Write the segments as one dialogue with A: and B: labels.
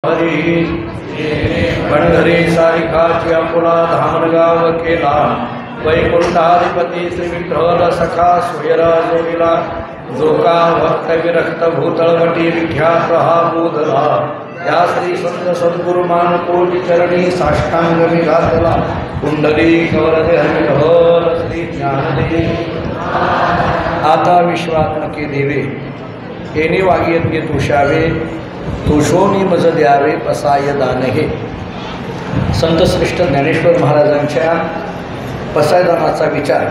A: हरी पंढरी सारिकाची अपुला धामणगाव केला वैकुंठाधिपती श्री विठ्ठल सखा सोयरा जोडीला जोका भक्त विरक्त भूतळवटी विख्यात हा बोधला त्या श्री संत सद्गुरु मानकोटी चरणी साष्टांग घातला कुंडली कवरते हरिहर श्री ज्ञानदेव आता विश्वात्मके देवे येणे वागियत घे तुषावे तुषोनी मज द्यावे पसाय दान हे संत श्रेष्ठ ज्ञानेश्वर महाराजांच्या पसायदानाचा विचार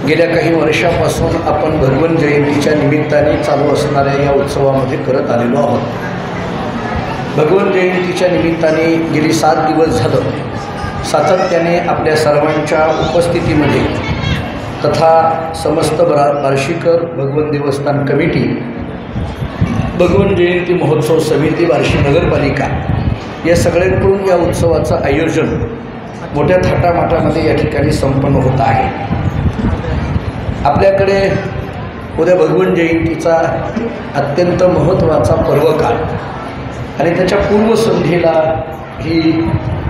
A: गेल्या काही वर्षापासून आपण भगवन जयंतीच्या निमित्ताने चालू असणाऱ्या या उत्सवामध्ये करत आलेलो आहोत। भगवन जयंतीच्या निमित्ताने गेली 7 दिवस झालं सातत्याने आपल्या सर्वांच्या उपस्थितीमध्ये तथा समस्त बार्शीकर भगवन देवस्थान कमिटी, भगवन जयंती महोत्सव समिती, बार्शी नगरपालिका या सगळ्यांकडून या उत्सवाचं आयोजन मोठ्या थाटामाटामध्ये या ठिकाणी संपन्न होत आहे। आपल्याकडे उद्या भगवन जयंतीचा अत्यंत महत्त्वाचा पर्वकाळ आणि त्याच्या पूर्वसंध्येला ही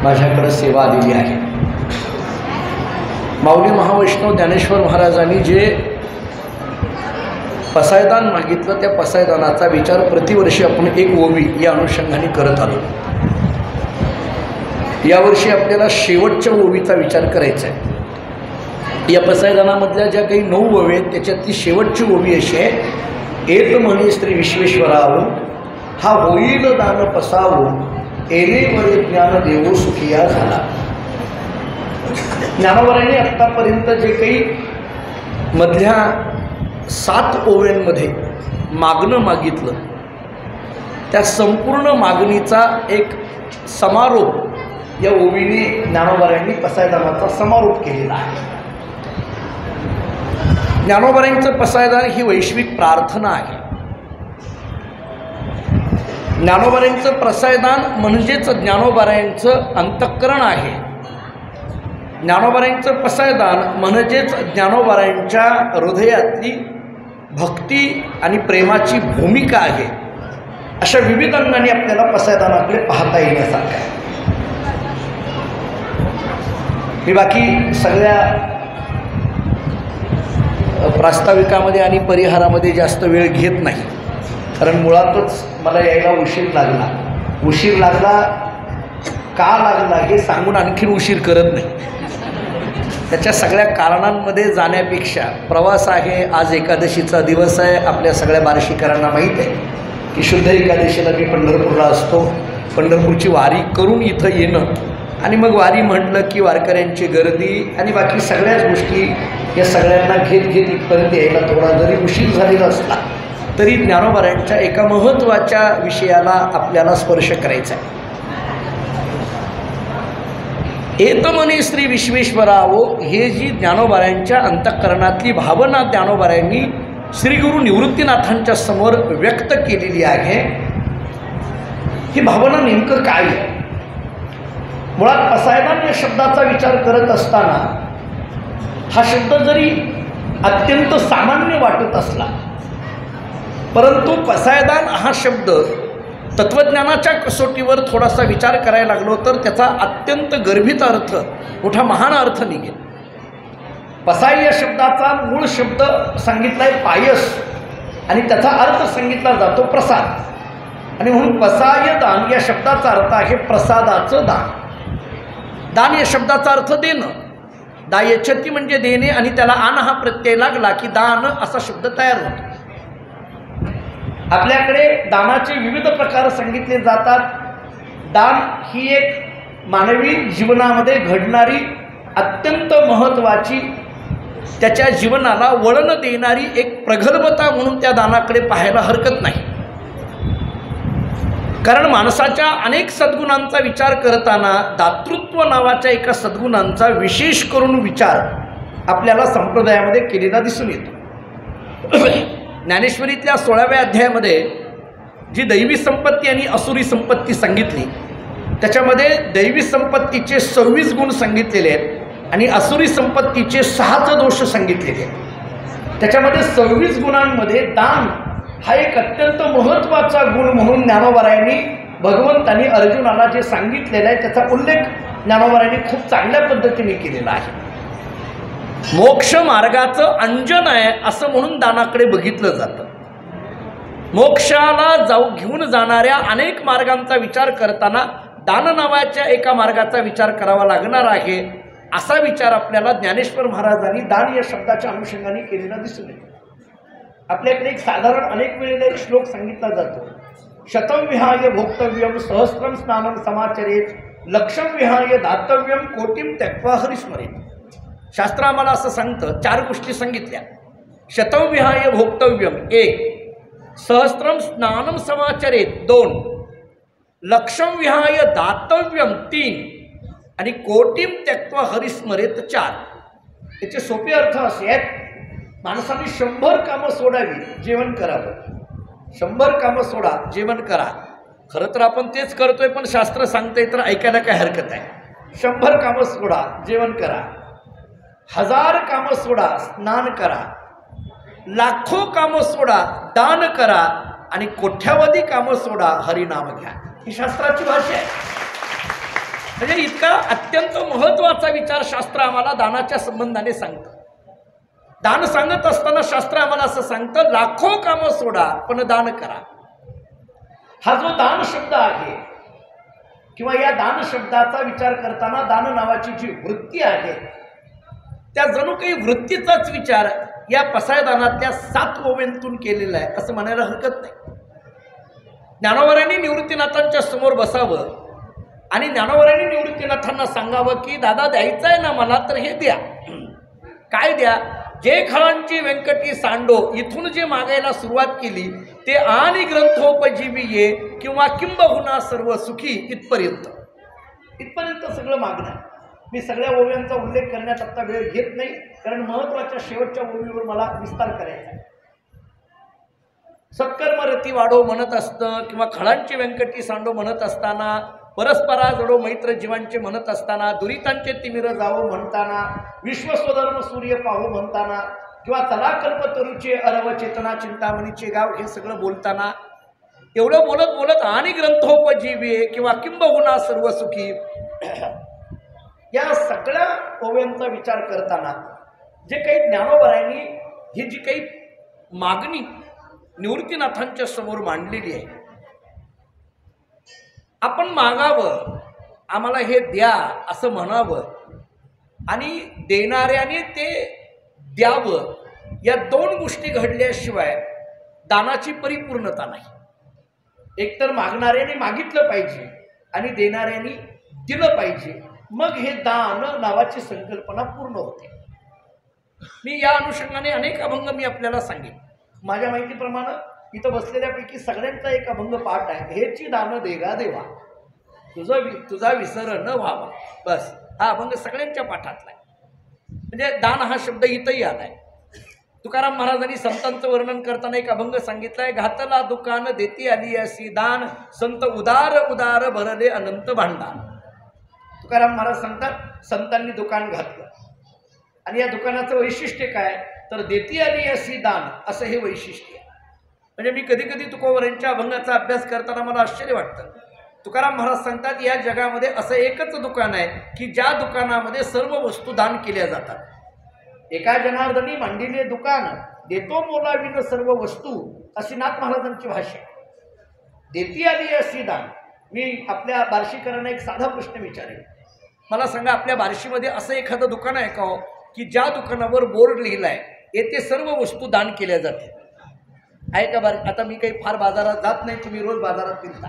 A: माझ्याकडे सेवा आलेली आहे। माऊली महावैष्णव ज्ञानेश्वर महाराजांनी जे पसायदान मागितलं त्या पसायदानाचा विचार प्रतिवर्षी आपण एक ओवी या अनुषंगाने करत आलो। यावर्षी आपल्याला शेवटच्या ओवीचा विचार करायचा आहे। या पसायदानामधल्या ज्या काही 9 ओवी आहेत त्याच्यातली शेवटची ओवी अशी आहे, एक म्हणे श्री विश्वेश्वराव हा होईल दान पसावो एरे वरे ज्ञान देवो सुखिया झाला। ज्ञानोबांनी आत्तापर्यंत जे काही मधल्या 7 ओव्यांमध्ये मागणं मागितलं त्या संपूर्ण मागणीचा एक समारोप या ओवीने ज्ञानोबांनी पसायदानाचा समारोप केलेला आहे। ज्ञानोबांचं पसायदान ही वैश्विक प्रार्थना आहे। ज्ञानोबांचं पसायदान म्हणजेच ज्ञानोबांचं अंतःकरण आहे। ज्ञानोबांचं पसायदान म्हणजेच ज्ञानोबांच्या हृदयातली भक्ती आणि प्रेमाची भूमिका आहे। अशा विविध अंगाने आपल्याला पसायदानाकडे पाहता येण्यासारखं आहे। मी बाकी सगळ्या प्रास्ताविकामध्ये आणि परिहारामध्ये जास्त वेळ घेत नाही, कारण मुळातच मला यायला उशीर लागला का लागला हे सांगून आणखीन उशीर करत नाही। त्याच्या सगळ्या कारणांमध्ये जाण्यापेक्षा प्रवास आहे, आज एकादशीचा दिवस आहे, आपल्या सगळ्या बार्शीकरांना माहीत आहे की शुद्ध एकादशीला मी पंढरपूरला असतो। पंढरपूरची वारी करून इथं येणं आणि मग वारी म्हटलं की वारकऱ्यांची गर्दी आणि बाकी सगळ्याच गोष्टी या सगळ्यांना घेत इथपर्यंत यायला थोडा जरी उशीर झालेला असला तरी ज्ञानोबांच्या एका महत्त्वाच्या विषयाला आपल्याला स्पर्श करायचा आहे। एतमने श्री विश्वेश्वरावो हे जी ज्ञानोबांच्या अंतःकरणातली भावना ज्ञानोबांनी श्री गुरु निवृत्तीनाथांच्या समोर व्यक्त केलेली आहे, ही भावना नेमकं काय आहे? मुळात पसायदान या शब्दाचा विचार करत असताना हा शब्द जरी अत्यंत सामान्य वाटत असला परंतु पसायदान हा शब्द तत्वज्ञानाच्या कसोटीवर थोडासा विचार करायला लागलो तर त्याचा अत्यंत गर्भित अर्थ, मोठा महान अर्थ निघेल। पसाय या शब्दाचा मूळ शब्द सांगितला आहे पायस आणि त्याचा अर्थ सांगितला जातो प्रसाद आणि म्हणून पसाय दान या शब्दाचा अर्थ आहे प्रसादाचं दान। दान या शब्दाचा अर्थ देणं, दायच्छती म्हणजे देणे आणि त्याला आन हा प्रत्यय लागला की दान असा शब्द तयार होतो। आपल्याकडे दानाचे विविध प्रकार सांगितले जातात। दान ही एक मानवी जीवनामध्ये घडणारी अत्यंत महत्त्वाची, त्याच्या जीवनाला वळण देणारी एक प्रगल्भता म्हणून त्या दानाकडे पाहायला हरकत नाही। कारण माणसाच्या अनेक सद्गुणांचा विचार करताना दातृत्व नावाच्या एका सद्गुणांचा विशेष करून विचार आपल्याला संप्रदायामध्ये केलेला दिसून येतो। ज्ञानेश्वरीतल्या 16व्या अध्यायामध्ये जी दैवी संपत्ती आणि असुरी संपत्ती सांगितली त्याच्यामध्ये दैवी संपत्तीचे 26 गुण सांगितलेले आहेत आणि असुरी संपत्तीचे 6 दोष सांगितलेले आहेत। त्याच्यामध्ये 26 गुणांमध्ये दान हा एक अत्यंत महत्त्वाचा गुण म्हणून ज्ञानोबांनी भगवंतांनी अर्जुनाला जे सांगितलेलं आहे त्याचा उल्लेख ज्ञानोबारांनी खूप चांगल्या पद्धतीने केलेला आहे. मोक्ष मार्गाचं अंजन आहे असं म्हणून दानाकडे बघितलं जातं. मोक्षाला घेऊन जाणाऱ्या अनेक मार्गांचा विचार करताना दान नावाच्या एका मार्गाचा विचार करावा लागणार आहे, असा विचार आपल्याला ज्ञानेश्वर महाराजांनी दान या शब्दाच्या अनुषंगाने केलेला दिसून येतो. आपल्याकडे एक साधारण अनेक वेळेला एक श्लोक सांगितला जातो, शतं विहाय भोक्तव्यम सहस्रम स्नानं समाचरेत लक्षं विहाय दातव्यम कोटीम त्यक्त्वा हरिस्मरेत. शास्त्र आम्हाला असं सांगतं, 4 गोष्टी सांगितल्या. शतं विहाय भोक्तव्यम 1, सहस्रम स्नानं समाचरेत 2, लक्षं विहाय दातव्यम 3 आणि कोटीम त्यक्त्वा हरिस्मरेत 4. याचे सोपे अर्थ असे आहेत, माणसाने 100 कामं सोडावी, जेवण करावं. 100 कामं सोडा, जेवण करा. खरं तर आपण तेच करतोय, पण शास्त्र सांगतंय तर ऐकायला काय हरकत आहे. 100 कामं सोडा, जेवण करा. 1000 कामं सोडा, स्नान करा. लाखो कामं सोडा, दान करा. आणि कोट्यावधी कामं सोडा, हरिनाम घ्या. ही शास्त्राची भाषा आहे. म्हणजे इतका अत्यंत महत्त्वाचा विचार शास्त्र आम्हाला दानाच्या संबंधाने सांगतं. दान सांगत असताना शास्त्र आम्हाला असं सांगतं, लाखो कामं सोडा पण दान करा. हा जो दान शब्द आहे किंवा या दान शब्दाचा विचार करताना दान नावाची जी वृत्ती आहे, त्या जणू काही वृत्तीचाच विचार या पसायदानातल्या 7 ओव्यांतून केलेला आहे असं म्हणायला हरकत नाही. ज्ञानोबारांनी निवृत्तीनाथांच्या समोर बसावं आणि ज्ञानोबारांनी निवृत्तीनाथांना सांगावं की दादा द्यायचं आहे ना मला, तर हे द्या. काय द्या? जे खळांची व्यंकटी सांडो इथून जे मागायला सुरुवात केली ते आणि ग्रंथोपजीवी ये किंवा किंबहुना सर्व सुखी इथपर्यंत सगळं मागणं. मी सगळ्या ओव्यांचा उल्लेख करण्यात आता वेळ घेत नाही, कारण महत्त्वाच्या शेवटच्या ओवीवर मला विस्तार करायचा आहे. सत्कर्म रती वाढो म्हणत असतं किंवा खळांची व्यंकटी सांडो म्हणत असताना, परस्परा जडो मैत्र जीवांचे म्हणत असताना, दुरितांचे तिमिर जावो म्हणताना, विश्वस्वधर्म सूर्य पाहो म्हणताना, किंवा चला कल्पतरूचे अरव चेतना चिंतामणीचे गाव हे सगळं बोलताना, एवढं बोलत बोलत आणि ग्रंथोपजीवे किंवा किंबहुना सर्व सुखी या सगळ्या ओव्यांचा विचार करताना जे काही ज्ञानोबारांनी ही जी काही मागणी निवृत्तीनाथांच्या समोर मांडलेली आहे, आपण मागावं, आम्हाला हे द्या असं म्हणावं आणि देणाऱ्याने ते द्यावं, या 2 गोष्टी घडल्याशिवाय दानाची परिपूर्णता नाही. एकतर मागणाऱ्याने मागितलं पाहिजे आणि देणाऱ्याने दिलं पाहिजे, मग हे दान नावाची संकल्पना पूर्ण होते. मी या अनुषंगाने अनेक अभंग मी आपल्याला सांगेन. माझ्या माहितीप्रमाणे इथं बसलेल्यापैकी सगळ्यांचा एक अभंग पाठ आहे, हेची दान देगा देवा तुझा विसर न व्हावा. बस हा अभंग सगळ्यांच्या पाठातला आहे. म्हणजे दान हा शब्द इथंही आलाय. तुकाराम महाराजांनी संतांचं वर्णन करताना एक अभंग सांगितलाय, घातला दुकान देती आली अशी दान, संत उदार उदार भरले अनंत भांडार. तुकाराम महाराज सांगतात, संतांनी दुकान घातलं आणि या दुकानाचं वैशिष्ट्य काय, तर देती आली अशी दान असं हे वैशिष्ट्य. म्हणजे मी कधी कधी तुकोबरांच्या अभंगाचा अभ्यास करताना मला आश्चर्य वाटतं. तुकाराम महाराज सांगतात, या जगामध्ये असं एकच दुकान आहे की ज्या दुकानामध्ये सर्व वस्तू दान केल्या जातात. एका जनार्दनी मांडिले दुकान, देतो मोलाविन सर्व वस्तू, अशी नाथ महाराजांची भाषा. देती आली अशी दान. मी आपल्या बार्शीकरांना एक साधा प्रश्न विचारेन, मला सांगा आपल्या बार्शीमध्ये असं एखादं दुकान आहे का हो की ज्या दुकानावर बोर्ड लिहिला आहे येथे सर्व वस्तू दान केल्या जाते? आहे का? आता मी काही फार बाजारात जात नाही, तुम्ही रोज बाजारात फिरता.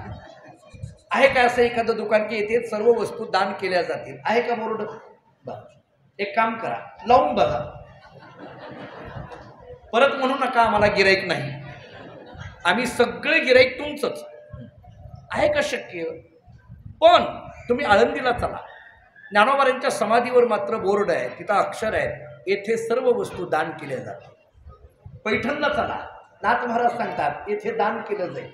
A: आहे का असं एखादं दुकान की येथे सर्व वस्तू दान केल्या जातील? आहे का बोर्ड? बरं, एक काम करा, लावून बघा. परत म्हणू नका आम्हाला गिराईक नाही, आम्ही सगळे गिराईक तुमचंच. आहे का शक्य? पण तुम्ही आळंदीला चला, ज्ञानोबारांच्या समाधीवर मात्र बोर्ड आहे, तिथं अक्षर आहे, येथे सर्व वस्तू दान केल्या जातात. पैठणला चला, नाथ महाराज सांगतात येथे दान केलं जाईल.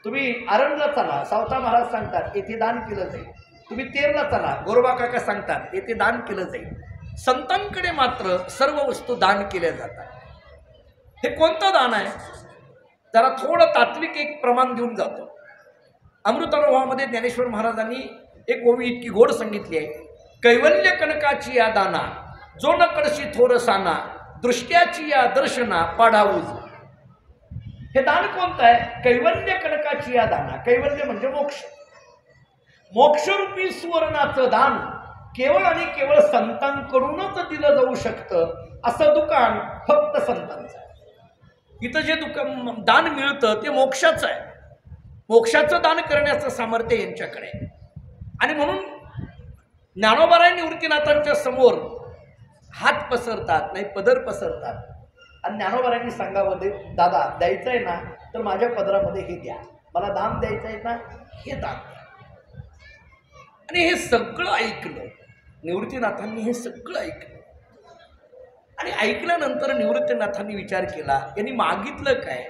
A: तुम्ही आरणला चला, सावता महाराज सांगतात येथे दान केलं जाईल. तुम्ही तेरला चला, गोरोबा काका सांगतात येथे दान केलं जाईल. संतांकडे मात्र सर्व वस्तू दान केल्या जातात. हे कोणतं दान आहे? जरा थोडं तात्विक एक प्रमाण देऊन जातो. अमृतानुभवामध्ये ज्ञानेश्वर महाराजांनी एक ओवी इतकी गोड सांगितली आहे, कैवल्य कनकाची या दाना जो न कडशी थोरसाना दृष्ट्याची या दर्शना पाडाऊज. हे दान कोणतं आहे? कैवल्य कनकाची या दाना. कैवल्य म्हणजे मोक्ष. मोक्षरूपी सुवर्णाचं दान केवळ आणि केवळ संतांकडूनच दिलं जाऊ शकतं. असं दुकान फक्त संतांचं आहे. इथं जे दान मिळतं ते मोक्षाचं आहे. मोक्षाचं दान करण्याचं सामर्थ्य यांच्याकडे आहे. आणि म्हणून ज्ञानोबाराय निवृत्तीनाथांच्या समोर हात पसरतात, नाही पदर पसरतात आणि ज्ञानोबारायांनी सांगावं, दादा द्यायचं आहे ना तर माझ्या पदरामध्ये हे द्या, मला दान द्यायचं आहे ना हे दान द्या. आणि हे सगळं ऐकलं निवृत्तीनाथांनी, हे सगळं ऐकलं. आणि ऐकल्यानंतर निवृत्तीनाथांनी विचार केला, यांनी मागितलं काय?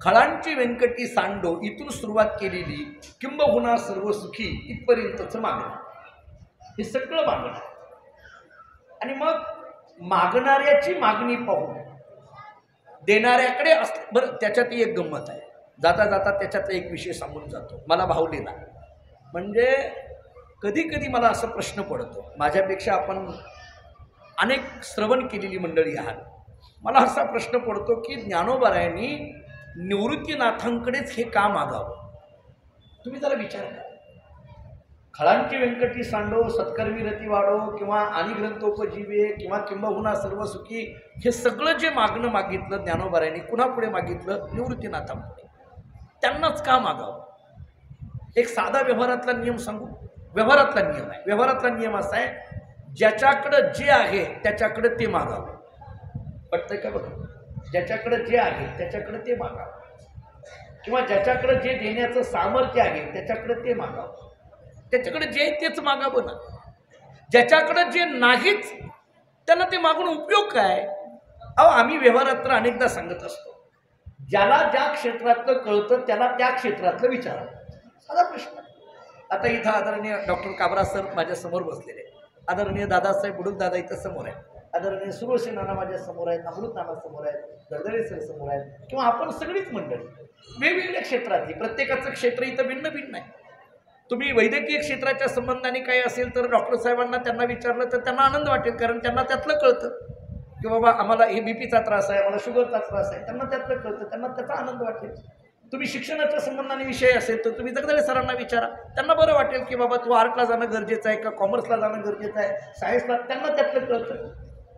A: खळांची व्यंकटी सांडो इथून सुरुवात केलेली किंबहुना सर्व सुखी इथपर्यंतचं मागणं, हे सगळं मागणं. आणि मग मागणाऱ्याची मागणी पाहून देणाऱ्याकडे बरं, त्याच्यात एक गंमत आहे. जाता जाता त्याच्यात एक विषय सांगून जातो, मला भावलेला. म्हणजे कधी कधी मला असा प्रश्न पडतो, माझ्यापेक्षा आपण अनेक श्रवण केलेली मंडळी आहात, मला असा प्रश्न पडतो की ज्ञानोबारायांनी निवृत्तीनाथांकडेच हे का मागावं? तुम्ही जरा विचार करा. खळांची व्यंकटी सांडो, सत्कर्मी रती वाढो, किंवा आणि ग्रंथोपजीवे, किंवा किंबहुना सर्व सुखी, हे सगळं जे मागणं मागितलं ज्ञानोबारायांनी कुणापुढे मागितलं? निवृत्तीनाथांपुढे. त्यांनाच का मागावं? एक साधा व्यवहारातला नियम सांगू. व्यवहारातला नियम आहे. व्यवहारातला नियम असा आहे, ज्याच्याकडं जे आहे त्याच्याकडे ते मागावं. पटतंय का बघा? ज्याच्याकडे जे आहे त्याच्याकडे ते मागावं, किंवा ज्याच्याकडे जे देण्याचं सामर्थ्य आहे त्याच्याकडे ते मागावं. त्याच्याकडे जे तेच मागावं ना. ज्याच्याकडे जे नाहीच त्यांना ते मागून उपयोग काय? अहो, आम्ही व्यवहारात तर अनेकदा सांगत असतो, ज्याला ज्या क्षेत्रातलं कळतं त्याला त्या क्षेत्रातलं विचारा. साधा प्रश्न. आता इथं आदरणीय डॉक्टर काबरा सर माझ्यासमोर बसलेले, आदरणीय दादासाहेब बुडुक दादा इथं समोर आहे, आदरणीय सुरोशी नाना माझ्या समोर आहेत, अमृत नाना समोर आहेत, दरदरे सर समोर आहेत, किंवा आपण सगळीच मंडळी वेगवेगळ्या क्षेत्रातली. प्रत्येकाचं क्षेत्र इथं भिन्न भिन्न आहे. तुम्ही वैद्यकीय क्षेत्राच्या संबंधाने काही असेल तर डॉक्टर साहेबांना त्यांना विचारलं तर त्यांना आनंद वाटेल, कारण त्यांना त्यातलं कळतं की बाबा आम्हाला हे बीपीचा त्रास आहे, आम्हाला शुगरचा त्रास आहे, त्यांना त्यातलं कळतं, त्यांना त्याचा आनंद वाटेल. तुम्ही शिक्षणाच्या संबंधाने विषय असेल तर तुम्ही जगदळे सरांना विचारा, त्यांना बरं वाटेल की बाबा तू आर्टला जाणं गरजेचं आहे का कॉमर्सला जाणं गरजेचं आहे, सायन्सला, त्यांना त्यातलं कळतं.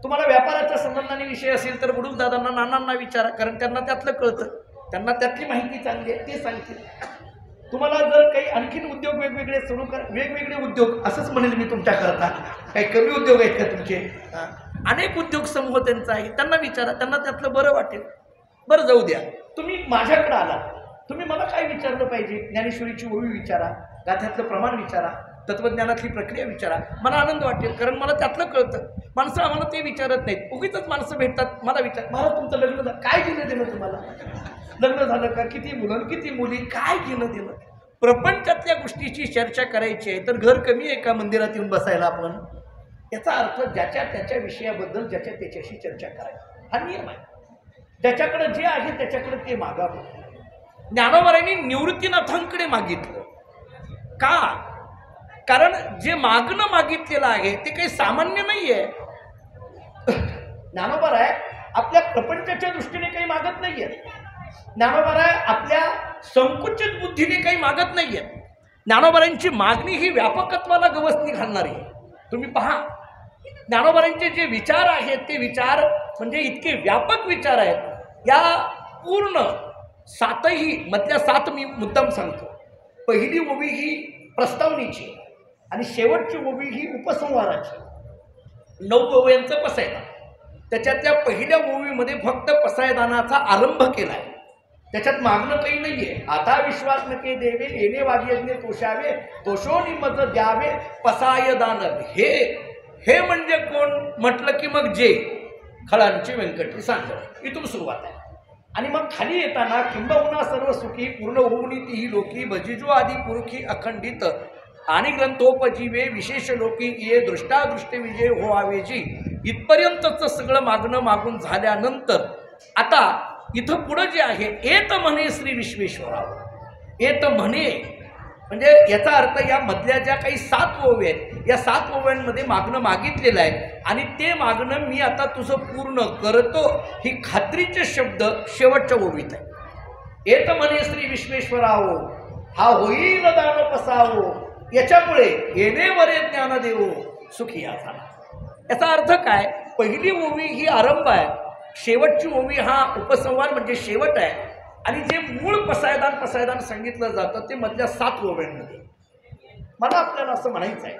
A: तुम्हाला व्यापाराच्या संबंधाने विषय असेल तर बुडुक दादांना नानांना विचारा, कारण त्यांना त्यातलं कळतं, त्यांना त्यातली माहिती चांगली आहे, ते सांगतील. तुम्हाला जर काही आणखीन उद्योग वेगवेगळे सुरू वेगवेगळे उद्योग असंच म्हणेल मी तुमच्याकरता, काही कमी उद्योग आहेत का तुमचे? अनेक उद्योग समूह त्यांचा आहे, त्यांना विचारा, त्यांना त्यातलं बरं वाटेल. बरं, जाऊ द्या. तुम्ही माझ्याकडे आलात, तुम्ही मला काय विचारलं पाहिजे? ज्ञानेश्वरीची ओवी विचारा, गाथ्यातलं प्रमाण विचारा, तत्त्वज्ञानातली प्रक्रिया विचारा, मला आनंद वाटेल, कारण मला त्यातलं कळतं. माणसं आम्हाला ते विचारत नाहीत, उगीच माणसं भेटतात, मला विचार, मला तुमचं लग्न झालं काय घेणं देणं? तुम्हाला लग्न झालं का, किती मुलं किती मुली, काय घेणं देणं? प्रपंचातल्या गोष्टीची चर्चा करायची आहे तर घर कमी आहे का मंदिरात येऊन बसायला आपण? याचा अर्थ ज्याच्या त्याच्या विषयाबद्दल ज्याच्या त्याच्याशी चर्चा करायची, हा नियम आहे. ज्याच्याकडे जे आहे त्याच्याकडे ते मागावं. ज्ञानोबारायांनी निवृत्तीनाथांकडे मागितलं का? कारण जे मागणं मागितलेलं आहे ते काही सामान्य नाही आहे. ज्ञानोबाराय आपल्या प्रपंचाच्या दृष्टीने काही मागत नाही आहेत. ज्ञानोबाराय आपल्या संकुचित बुद्धीने काही मागत नाही आहेत. ज्ञानोबारायांची मागणी ही व्यापकत्वाला गवसणी घालणारी. तुम्ही पहा, ज्ञानोबारायांचे जे विचार आहेत ते विचार म्हणजे इतके व्यापक विचार आहेत. या पूर्ण सातही मधल्या 7 मी मुद्दाम सांगतो. पहिली ओवी ही प्रस्तावनेची आणि शेवटची ओवी ही उपसंहाराची. 9 ओव्यांचं पसायदान. त्याच्यातल्या पहिल्या ओवीमध्ये फक्त पसायदानाचा आरंभ केला आहे. त्याच्यात मागणं काही नाही आहे. आता विश्वास नके देवे येणे वाग्यज्ञ तोषावे तोषोनी मज द्यावे पसायदान. हे म्हणजे कोण म्हटलं की मग जे खळांची व्यंकटी सांगत इथून सुरुवात आहे. आणि मग खाली येताना किंबहुना सर्व सुखी पूर्ण होऊनी तीही लोकी भजिजो आदी पुरुखी अखंडित आणि ग्रंथोपजीवे विशेष लोकी ये दृष्टादृष्टी विजय व्हावे जी. इथपर्यंतचं सगळं मागणं मागून झाल्यानंतर आता इथं पुढं जे आहे, येत म्हणे श्री विश्वेश्वराव. येत म्हणे म्हणजे याचा अर्थ या मधल्या ज्या काही 7 ओव्या आहेत, या 7 ओव्यांमध्ये मागणं मागितलेलं आहे आणि ते मागणं मी आता तुझं पूर्ण करतो, ही खात्रीचे शब्द शेवटच्या ओवीत आहे. येत म्हणे श्री विश्वेश्वरावो, हा होईल दान पसावो, याच्यामुळे येणे वरे ज्ञान देवो सुखी झाला. याचा अर्थ काय? पहिली ओवी ही आरंभ आहे, शेवटची ओवी हा उपसंहार म्हणजे शेवट आहे आणि जे मूळ पसायदान सांगितलं जातं ते मधल्या 7 ओव्यांमध्ये. मला आपल्याला असं म्हणायचं आहे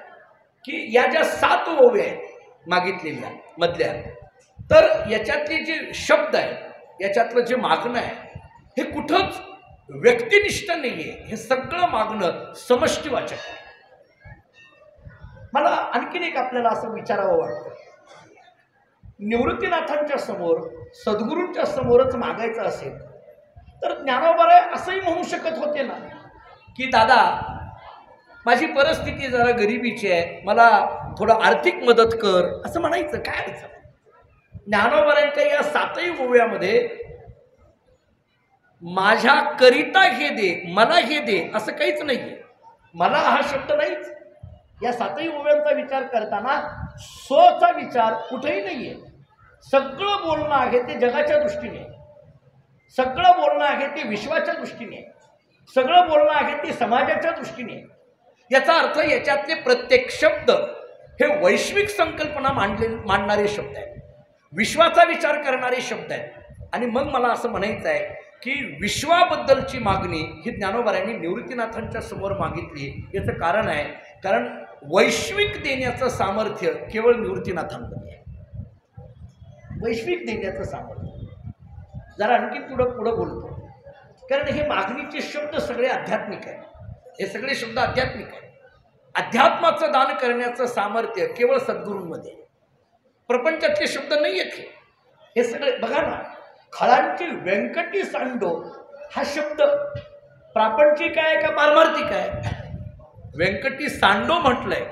A: की या ज्या 7 ओव्या आहेत मागितलेल्या मधल्या, तर याच्यातले जे शब्द आहेत, याच्यातलं जे मागणं आहे हे कुठंच व्यक्तिनिष्ठ नाही आहे, हे सगळं मागणं समष्टीवाचक आहे. मला आणखीन एक आपल्याला असं विचारावं वाटतं, निवृत्तीनाथांच्या समोर सद्गुरूंच्या समोरच मागायचं असेल तर ज्ञानोबा असंही म्हणू शकत होते ना की दादा माझी परिस्थिती जरा गरिबीची आहे, मला थोडं आर्थिक मदत कर, असं म्हणायचं काय अडचण. ज्ञानोबांच्या या 7ही ओव्यामध्ये माझ्याकरिता हे दे, मला हे दे असं काहीच नाही आहे. मला हा शब्द नाहीच. या 7ही ओव्यांचा विचार करताना स्वचा विचार कुठेही नाही आहे. सगळं बोलणं आहे ते जगाच्या दृष्टीने, सगळं बोलणं आहे ते विश्वाच्या दृष्टीने, सगळं बोलणं आहे ते समाजाच्या दृष्टीने. याचा अर्थ याच्यातले प्रत्येक शब्द हे वैश्विक संकल्पना मांडणारे शब्द आहेत, विश्वाचा विचार करणारे शब्द आहेत. आणि मग मला असं म्हणायचं आहे की विश्वाबद्दलची मागणी ही ज्ञानोबांनी निवृत्तीनाथांच्या समोर मागितली. याचं कारण आहे, कारण वैश्विक देण्याचं सामर्थ्य केवळ निवृत्तीनाथांमध्ये आहे. वैश्विक देण्याचं सामर्थ्य. जरा आणखी पुढं बोलतो, कारण हे मागणीचे शब्द सगळे आध्यात्मिक आहे, हे सगळे शब्द आध्यात्मिक आहे. अध्यात्माचं दान करण्याचं सामर्थ्य केवळ सद्गुरूंमध्ये. प्रपंचातले शब्द नाही आहेत हे सगळे. बघा ना, खळांची व्यंकटी सांडो हा शब्द प्रापंचिक आहे का पारमार्थिक आहे? व्यंकटी सांडो म्हटलंय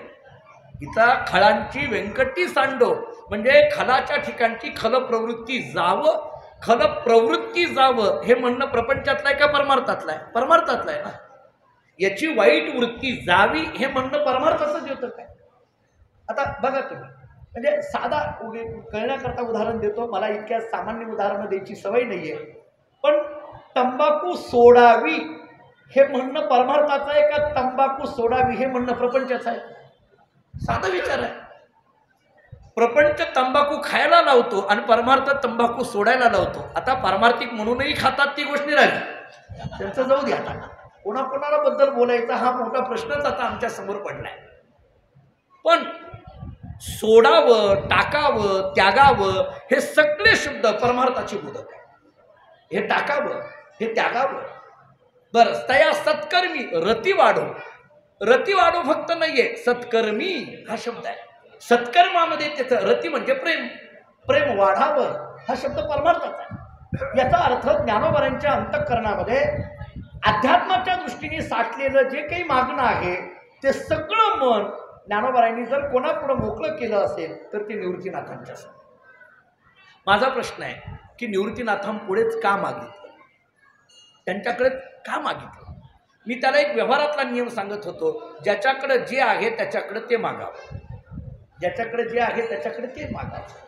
A: इथं. खळांची व्यंकटी सांडो म्हणजे खलाच्या ठिकाणची खलप्रवृत्ती जावं, खलप्रवृत्ती जावं हे म्हणणं प्रपंचातलं आहे का परमार्थातलं आहे? परमार्थातलं आहे ना. याची वाईट वृत्ती जावी हे म्हणणं परमार्थाचं होतं काय? आता बघा तुम्ही, म्हणजे साधा कळण्याकरता उदाहरण देतो. मला इतक्या सामान्य उदाहरणं द्यायची सवय नाही आहे, पण तंबाखू सोडावी हे म्हणणं परमार्थाचं आहे का तंबाखू सोडावी हे म्हणणं प्रपंचाचं आहे? साधा विचार आहे. प्रपंच तंबाखू खायला लावतो आणि परमार्थ तंबाखू सोडायला लावतो. आता पारमार्थिक म्हणूनही खातात ती गोष्ट राहिली, त्यांचं जाऊ द्या. आता कोणाकोणाला बद्दल बोलायचा हा मोठा प्रश्नच आता आमच्या समोर पडलाय. पण सोडावं, टाकावं, त्यागावं हे सगळे शब्द परमार्थाची बोधक आहे. हे टाकावं, हे त्यागावं. बरं, तया सत्कर्मी रती वाढो. रती वाढो फक्त नाहीये, सत्कर्मी हा शब्द आहे. सत्कर्मामध्ये त्याचं रती म्हणजे प्रेम, प्रेम वाढावं हा शब्द परमार्थाचा आहे. याचा अर्थ ज्ञानोबांच्या अंतःकरणामध्ये अध्यात्माच्या दृष्टीने साठलेलं जे काही मागणं आहे ते सगळं मन ज्ञानोबांनी जर कोणापुढं मोकळं केलं असेल तर ते निवृत्तीनाथांच्या समोर. माझा प्रश्न आहे की निवृत्तीनाथांपुढेच का मागितलं, त्यांच्याकडे का मागितलं? मी त्याला एक व्यवहारातला नियम सांगत होतो, ज्याच्याकडे जे आहे त्याच्याकडे ते मागावं, ज्याच्याकडे जे आहे त्याच्याकडे ते मागावं.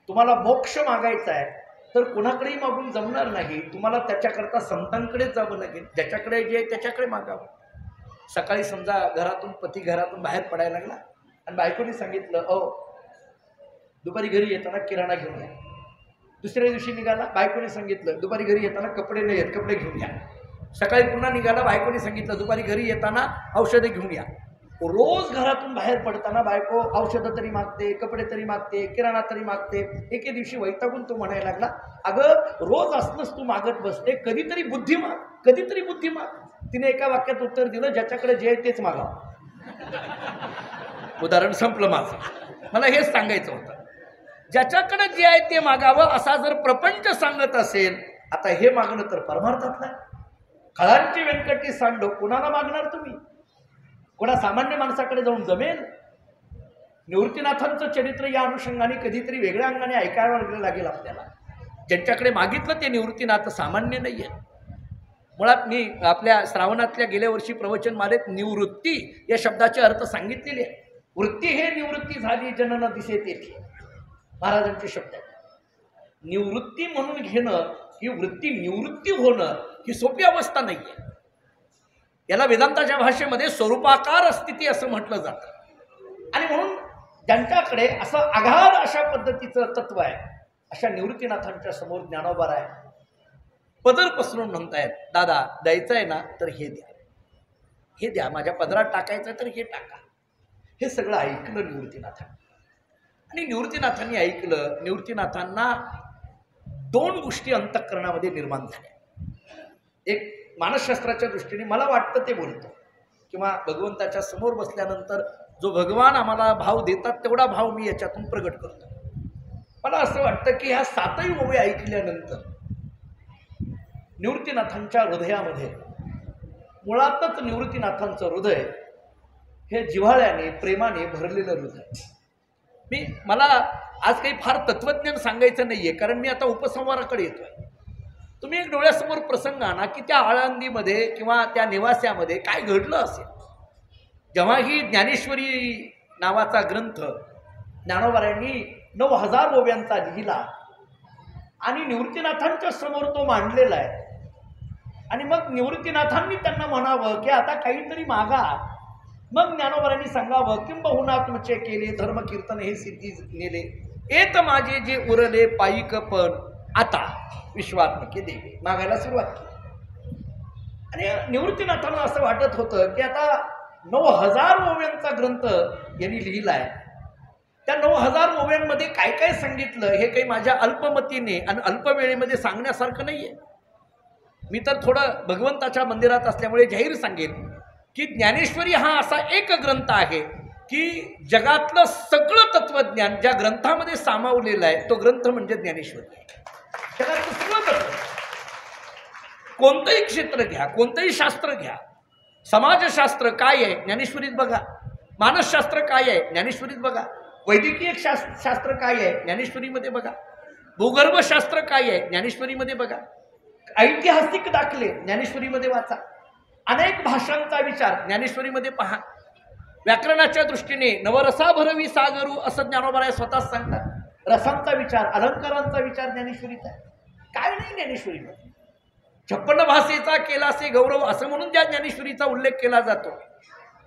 A: तुम्हाला मोक्ष मागायचा आहे तर कुणाकडेही मागून जमणार नाही, तुम्हाला त्याच्याकरता संतांकडेच जावं लागेल. ज्याच्याकडे जे आहे त्याच्याकडे मागावं. सकाळी समजा पती घरातून बाहेर पडायला लागला आणि बायकोनी सांगितलं दुपारी घरी येताना किराणा घेऊन या. दुसऱ्या दिवशी निघाला, बायकोने सांगितलं दुपारी घरी येताना कपडे नाही आहेत, कपडे घेऊन या. सकाळी पुन्हा निघाला, बायकोने सांगितलं दुपारी घरी येताना औषधे घेऊन या. रोज घरातून बाहेर पडताना बायको औषधं तरी मागते, कपडे तरी मागते, किराणा तरी मागते. एके दिवशी वैतागून तो म्हणायला लागला, अगं रोज असलंच तू मागत बसते, कधीतरी बुद्धी माग, कधीतरी बुद्धी माग. तिने एका वाक्यात उत्तर दिलं, ज्याच्याकडे जे आहे तेच मागावं. उदाहरण संपलं माझं. मला हेच सांगायचं होतं, ज्याच्याकडे जे आहे ते मागावं असा जर प्रपंच सांगत असेल. आता हे मागणं तर परमार्थातलं आहे. खळांची व्यंकटी सांडो कुणाला मागणार तुम्ही? कोणा सामान्य माणसाकडे जाऊन जमेल? निवृत्तीनाथांचं चरित्र या अनुषंगाने कधीतरी वेगळ्या अंगाने ऐकायला लागेल आपल्याला. ज्यांच्याकडे मागितलं ते निवृत्तीनाथ सामान्य नाही आहे. मुळात मी आपल्या श्रावणातल्या गेल्या वर्षी प्रवचनमालेत निवृत्ती या शब्दाचे अर्थ सांगितलेले आहे. वृत्ती हे निवृत्ती झाली जनन दिसे तेथे, महाराजांचे शब्द आहेत. निवृत्ती म्हणून घेणं ही वृत्ती निवृत्ती होणं ही सोपी अवस्था नाही आहे. याला वेदांताच्या भाषेमध्ये स्वरूपाकार स्थिती असं म्हटलं जातं. आणि म्हणून ज्यांच्याकडे असं आघात अशा पद्धतीचं तत्व आहे, अशा निवृत्तीनाथांच्या समोर ज्ञानोबाराय पदर पसरून म्हणतायत, दादा द्यायचं आहे ना तर हे द्या, हे द्या, माझ्या पदरात टाकायचं आहे तर हे टाका. हे सगळं ऐकलं निवृत्तीनाथांनी. आणि निवृत्तीनाथांनी ऐकलं. निवृत्तीनाथांना दोन गोष्टी अंतःकरणामध्ये निर्माण झाल्या. एक मानसशास्त्राच्या दृष्टीने मला वाटतं ते बोलतो, किंवा भगवंताच्या समोर बसल्यानंतर जो भगवान आम्हाला भाव देतात तेवढा भाव मी याच्यातून प्रगट करतो. मला असं वाटतं की ह्या सातही ओवी ऐकल्यानंतर निवृत्तीनाथांच्या हृदयामध्ये, मुळातच निवृत्तीनाथांचं हृदय हे जिव्हाळ्याने प्रेमाने भरलेलं हृदय. मला आज काही फार तत्वज्ञान सांगायचं नाही आहे, कारण मी आता उपसंहाराकडे येतो आहे. तुम्ही एक डोळ्यासमोर प्रसंग आणा की त्या आळंदीमध्ये किंवा त्या निवास्यामध्ये काय घडलं असेल. जेव्हा ही ज्ञानेश्वरी नावाचा ग्रंथ ज्ञानोबारायांनी 9000 ओव्यांचा लिहिला आणि निवृत्तीनाथांच्या समोर तो मांडलेला आहे, आणि मग निवृत्तीनाथांनी त्यांना म्हणावं की आता काहीतरी मागा. मग ज्ञानोबारांनी सांगावं, किंबहुना तुमचे केले धर्म कीर्तन हे सिद्धी नेले, येत माझे जे उरले पायिक पण आता विश्वात्मके देवे. मागायला सुरुवात केली. आणि निवृत्तीनाथांना असं वाटत होतं की आता 9000 ओव्यांचा ग्रंथ यांनी लिहिलाय, त्या 9000 ओव्यांमध्ये काय काय सांगितलं हे काही माझ्या अल्पमतीने आणि अल्पवेळेमध्ये सांगण्यासारखं नाहीये. मी तर थोडं भगवंताच्या मंदिरात असल्यामुळे जाहीर सांगेन की ज्ञानेश्वरी हा असा एक ग्रंथ आहे की जगातलं सगळं तत्वज्ञान ज्या ग्रंथामध्ये सामावलेलं आहे तो ग्रंथ म्हणजे ज्ञानेश्वरी. जगातलं सगळं तत्व, कोणतंही क्षेत्र घ्या, कोणतंही शास्त्र घ्या. समाजशास्त्र काय आहे ज्ञानेश्वरीत बघा, मानसशास्त्र काय आहे ज्ञानेश्वरीत बघा, वैद्यकीय शास्त्र काय आहे ज्ञानेश्वरीमध्ये बघा, भूगर्भशास्त्र काय आहे ज्ञानेश्वरीमध्ये बघा, ऐतिहासिक दाखले ज्ञानेश्वरीमध्ये वाचा, अनेक भाषांचा विचार ज्ञानेश्वरीमध्ये पहा. व्याकरणाच्या दृष्टीने नवरसा भरवी सागरू असं ज्ञानोबाराय स्वतःच सांगतात. रसांचा विचार, अलंकारांचा विचार ज्ञानेश्वरीचा आहे. काय नाही ज्ञानेश्वरीमध्ये. 56 भाषेचा केलासे गौरव असं म्हणून ज्या ज्ञानेश्वरीचा उल्लेख केला जातो.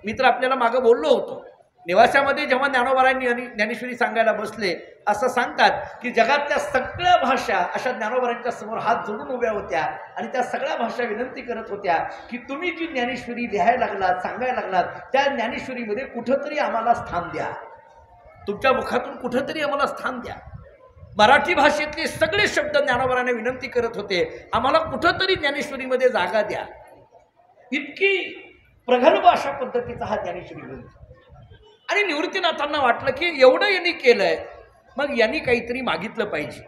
A: मी तर आपल्याला मागं बोललो होतो, निवासामध्ये जेव्हा ज्ञानोबारायांनी आणि ज्ञानेश्वरी सांगायला बसले असं सांगतात की जगातल्या सगळ्या भाषा अशा ज्ञानोबारायांच्या समोर हात जोडून उभ्या होत्या आणि त्या सगळ्या भाषा विनंती करत होत्या की तुम्ही जी ज्ञानेश्वरी लिहायला लागलात, सांगायला लागलात, त्या ज्ञानेश्वरीमध्ये कुठंतरी आम्हाला स्थान द्या, तुमच्या मुखातून कुठंतरी आम्हाला स्थान द्या. मराठी भाषेतले सगळे शब्द ज्ञानोबारायांना विनंती करत होते, आम्हाला कुठंतरी ज्ञानेश्वरीमध्ये जागा द्या. इतकी प्रगल्भ अशा पद्धतीचा हा ज्ञानेश्वरी ग्रंथ. आणि निवृत्तीनाथांना वाटलं की एवढं यांनी केलंय, मग यांनी काहीतरी मागितलं पाहिजे.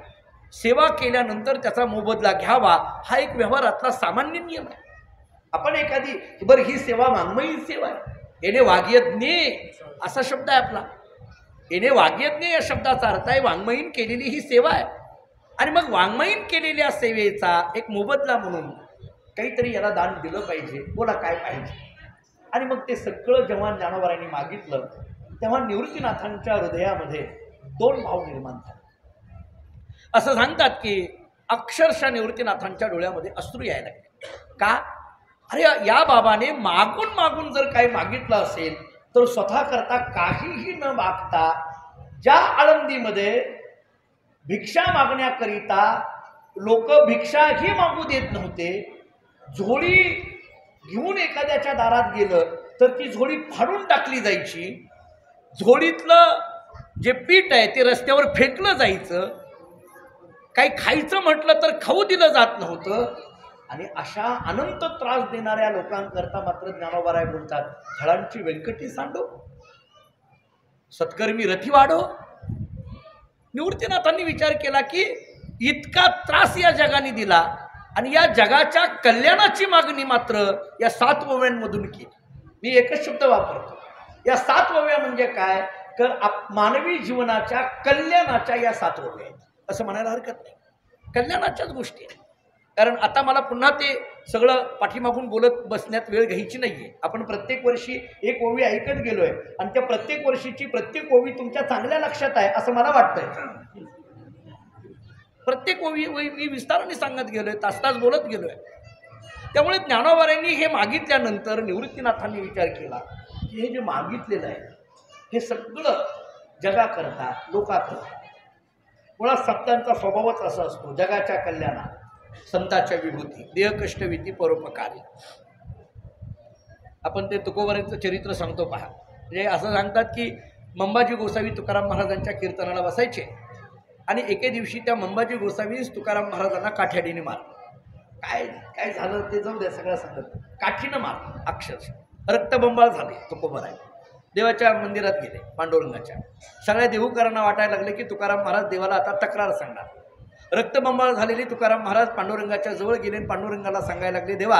A: सेवा केल्यानंतर त्याचा मोबदला घ्यावा हा एक व्यवहारातला सामान्य नियम आहे. आपण एखादी बरं ही सेवा वाङ्मयीन सेवा आहे, येणे वाग्यज्ञ असा शब्द आहे आपला. येणे वाग्यज्ञ या शब्दाचा अर्थ आहे वाङ्मयीन केलेली ही सेवा आहे. आणि मग वाङ्मयीन केलेल्या सेवेचा एक मोबदला म्हणून काहीतरी याला दान दिलं पाहिजे. बोला काय पाहिजे. आणि मग ते सगळं जेव्हा ज्ञानोबारायांनी मागितलं तेव्हा निवृत्तीनाथांच्या हृदयामध्ये दोन भाव निर्माण झाले. असं सांगतात की अक्षरशः निवृत्तीनाथांच्या डोळ्यामध्ये अश्रू यायला लागले. का? अरे या बाबाने मागून मागून जर काही मागितलं असेल तर स्वतः करता काहीही न मागता ज्या आळंदीमध्ये भिक्षा मागण्याकरिता लोक भिक्षाही मागू देत नव्हते, झोळी घेऊन एखाद्याच्या दारात गेलं तर ती झोळी फाडून टाकली जायची, झोळीतलं जे पीठ आहे ते रस्त्यावर फेकलं जायचं, काही खायचं म्हटलं तर खाऊ दिलं जात नव्हतं. आणि अशा अनंत त्रास देणाऱ्या लोकांकरता मात्र ज्ञानोबाराय बोलतात, फळांची व्यंकटी सांडो, सत्कर्मी रथी वाढो. निवृत्तीनाथांनी विचार केला की इतका त्रास या जगाने दिला आणि या जगाच्या कल्याणाची मागणी मात्र या 7 ओव्यांमधून केली. मी एकच शब्द वापरतो, या 7 ओव्या म्हणजे काय तर मानवी जीवनाच्या कल्याणाच्या या 7 ओव्या आहेत असं म्हणायला हरकत नाही. कल्याणाच्याच गोष्टी आहेत. कारण आता मला पुन्हा ते सगळं पाठीमागून बोलत बसण्यात वेळ घ्यायची नाही आहे. आपण प्रत्येक वर्षी एक ओवी ऐकत गेलो आहे आणि त्या प्रत्येक वर्षीची प्रत्येक ओवी तुमच्या चांगल्या लक्षात आहे असं मला वाटतंय. प्रत्येक ओवी मी विस्ताराने सांगत गेलो आहे, तास तास बोलत गेलो आहे. त्यामुळे ज्ञानोबारांनी हे मागितल्यानंतर निवृत्तीनाथांनी विचार केला की हे जे मागितलेलं आहे हे सगळं जगाकरता लोकाकरता. मुळात संतांचा स्वभावच असा असतो, जगाच्या कल्याणात संतांच्या विभूती देह कष्टविधी परोपकारी. आपण ते तुकोबारांचं चरित्र सांगतो पहा. म्हणजे असं सांगतात की मंबाजी गोसावी तुकाराम महाराजांच्या कीर्तनाला बसायचे आणि एके दिवशी त्या मंबाजी गोसावीच तुकाराम महाराजांना काठ्याडीने मारलं. काय काय झालं ते जाऊ द्या, सगळं सांगत. काठीनं मारलं, अक्षरशः रक्तबंबाळ झाले. तुकोबाराय देवाच्या मंदिरात गेले पांडुरंगाच्या. सगळ्या देहूकरांना वाटायला लागले की तुकाराम महाराज देवाला आता तक्रार सांगणार. रक्तबंबाळ झालेली तुकाराम महाराज पांडुरंगाच्या जवळ गेले आणि पांडुरंगाला सांगायला लागले, देवा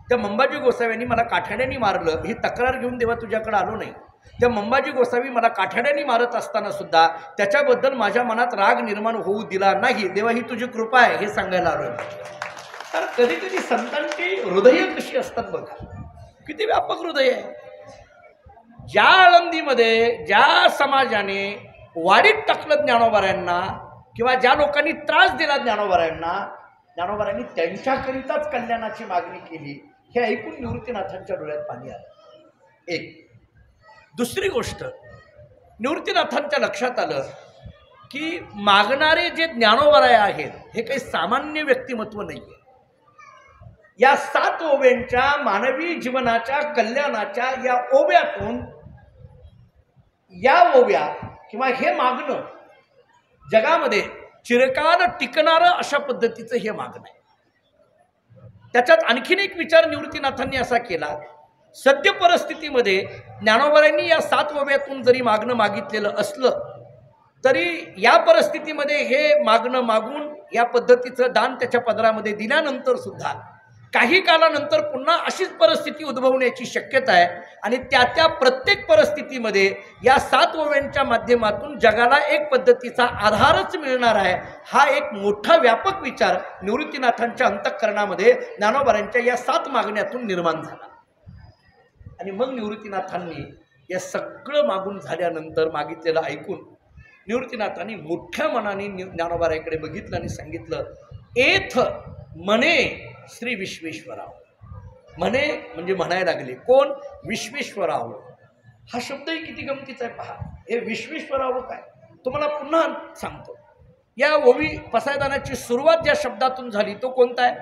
A: त्या मंबाजी गोसाव्यांनी मला काठ्याड्याने मारलं, ही तक्रार घेऊन देवा तुझ्याकडे आलो नाही. त्या मंबाजी गोसावी मला काठ्याड्याने मारत असताना सुद्धा त्याच्याबद्दल माझ्या मनात राग निर्माण होऊ दिला नाही. देवा ही तुझी कृपा आहे हे सांगायला आलो. तर कधी कधी संतांची हृदय कशी असतात बघा, किती व्यापक हृदय आहे. ज्या आळंदीमध्ये ज्या समाजाने वाडीत टाकलं ज्ञानोबारायांना किंवा ज्या लोकांनी त्रास दिला ज्ञानोबारायांनी त्यांच्याकरिताच कल्याणाची मागणी केली. हे ऐकून निवृत्तीनाथांच्या डोळ्यात पाणी आलं. एक दुसरी गोष्ट, निवृत्तीनाथांच्या लक्षात आलं की मागणारे जे ज्ञानोबाराय आहेत हे काही सामान्य व्यक्तिमत्व नाही आहे. या 7 ओव्यांच्या मानवी जीवनाच्या कल्याणाच्या या ओव्यातून या ओव्या किंवा हे मागणं जगामध्ये चिरकाल टिकणारं अशा पद्धतीचं हे मागणं आहे. त्याच्यात आणखीन एक विचार निवृत्तीनाथांनी असा केला, सद्य परिस्थितीमध्ये ज्ञानोबारांनी या 7 ओव्यातून जरी मागणं मागितलेलं असलं तरी या परिस्थितीमध्ये हे मागणं मागून या पद्धतीचं दान त्याच्या पदरामध्ये दिल्यानंतर सुद्धा काही कालानंतर पुन्हा अशीच परिस्थिती उद्भवण्याची शक्यता आहे आणि त्या प्रत्येक परिस्थितीमध्ये या 7 ओव्यांच्या माध्यमातून जगाला एक पद्धतीचा आधारच मिळणार आहे. हा एक मोठा व्यापक विचार निवृत्तीनाथांच्या अंतःकरणामध्ये ज्ञानोबारांच्या या 7 मागण्यातून निर्माण झाला. आणि मग निवृत्तीनाथांनी या सगळं मागून झाल्यानंतर मागितलेलं ऐकून निवृत्तीनाथांनी मोठ्या मनाने ज्ञानोबारांकडे बघितलं आणि सांगितलं, एथ म्हणे श्री विश्वेश्वराव. म्हणे म्हणजे म्हणायला लागले. कोण? विश्वेश्वराव. हा शब्दही किती गमतीचा आहे पहा. हे विश्वेश्वराव काय तुम्हाला पुन्हा सांगतो. या ओवी पसायदानाची सुरुवात ज्या शब्दातून झाली तो कोणता आहे?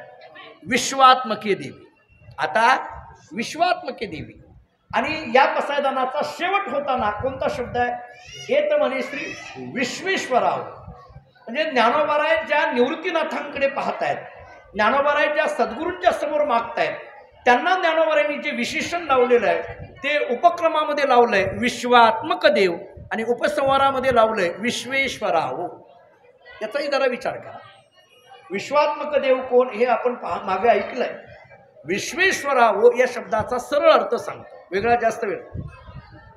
A: विश्वात्मके देवी. आता विश्वात्मके देवी आणि या पसायदानाचा शेवट होताना कोणता शब्द आहे? हे तर म्हणे श्री विश्वेश्वराव. म्हणजे ज्ञानोबाराय ज्या निवृत्तीनाथांकडे पाहतायत, ज्ञानोबाराय ज्या सद्गुरूंच्या समोर मागतायत, त्यांना ज्ञानोबारायांनी जे विशेषण लावलेलं आहे ते उपक्रमामध्ये लावलं आहे विश्वात्मक देव आणि उपसंहारामध्ये लावलं आहे विश्वेश्वराव. याचाही जरा विचार करा. विश्वात्मक देव कोण हे आपण मागे ऐकलं आहे. विश्वेश्वराव या शब्दाचा सरळ अर्थ सांगतो, वेगळा जास्त वेळ.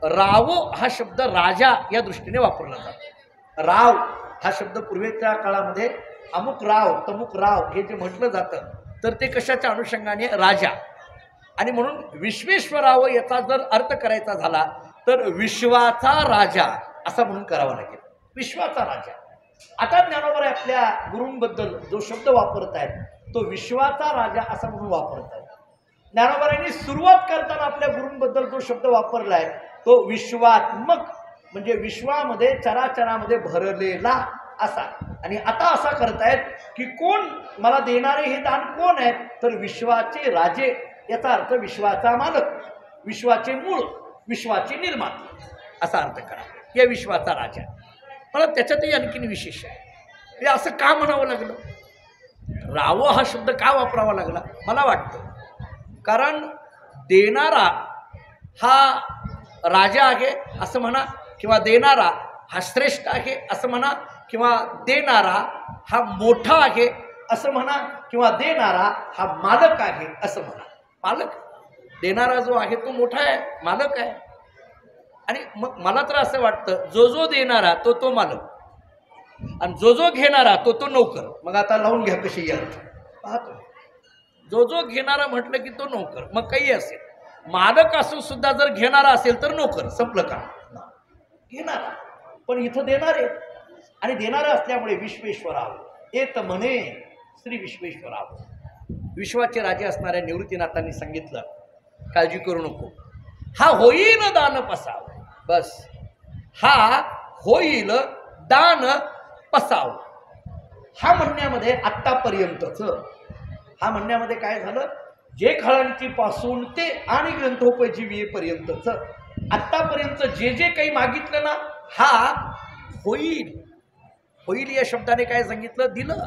A: रावो हा शब्द राजा या दृष्टीने वापरला जातो. राव हा शब्द पूर्वीच्या काळामध्ये अमुक राव तमुक राव हे जे म्हटलं जातं तर ते कशाच्या अनुषंगाने? राजा. आणि म्हणून विश्वेश्वराव याचा जर अर्थ करायचा झाला तर विश्वाचा राजा असा म्हणून करावा लागेल. विश्वाचा राजा. आता ज्ञानोबाराय आपल्या गुरूंबद्दल जो शब्द वापरत आहेत तो विश्वाचा राजा असा म्हणून वापरत आहेत. ज्ञानोबारायांनी सुरुवात करताना आपल्या गुरूंबद्दल जो शब्द वापरला आहे तो विश्वात्मक म्हणजे विश्वामध्ये चराचरामध्ये भरलेला असा. आणि आता असा करतायत की कोण मला देणारे हे दान कोण आहेत? तर विश्वाचे राजे. याचा अर्थ विश्वाचा मालक, विश्वाचे मूळ, विश्वाचे निर्माता असा अर्थ करा. या विश्वाचा राजा. मला त्याच्यातही आणखीन विशेष आहे. हे असं का म्हणावं लागलं? राव हा शब्द का वापरावा लागला? मला वाटतं कारण देणारा हा राजा आहे असं म्हणा, किंवा देणारा हा श्रेष्ठ आहे असं म्हणा, किंवा देणारा हा मोठा आहे असं म्हणा, किंवा देणारा हा मालक आहे असं म्हणा. मालक देणारा जो आहे तो मोठा आहे, मालक आहे. आणि मग मला तर असं वाटतं जो जो देणारा तो तो मालक आणि जो जो घेणारा तो तो नोकर. मग आता लावून घ्या कशी अर्थ. पाहतो. जो जो घेणारा म्हटलं की तो नोकर, मग काही असेल, मालक असून सुद्धा जर घेणारा असेल तर नोकर. संपलं का? घेणारा पण इथं देणारे, आणि देणारा असल्यामुळे विश्वेश्वराव येत म्हणे श्री विश्वेश्वराव. विश्वाचे राजे असणाऱ्या निवृत्तीनाथांनी सांगितलं, काळजी करू नको, हा होईल दान पसाव. बस, हा होईल दान पसाव. हा म्हणण्यामध्ये आत्तापर्यंतच, हा म्हणण्यामध्ये काय झालं, जे खळांची पासून ते आणि ग्रंथोपजीवीपर्यंतच आत्तापर्यंत जे जे काही मागितलं ना, हा होईल. होईल या शब्दाने काय सांगितलं, दिलं.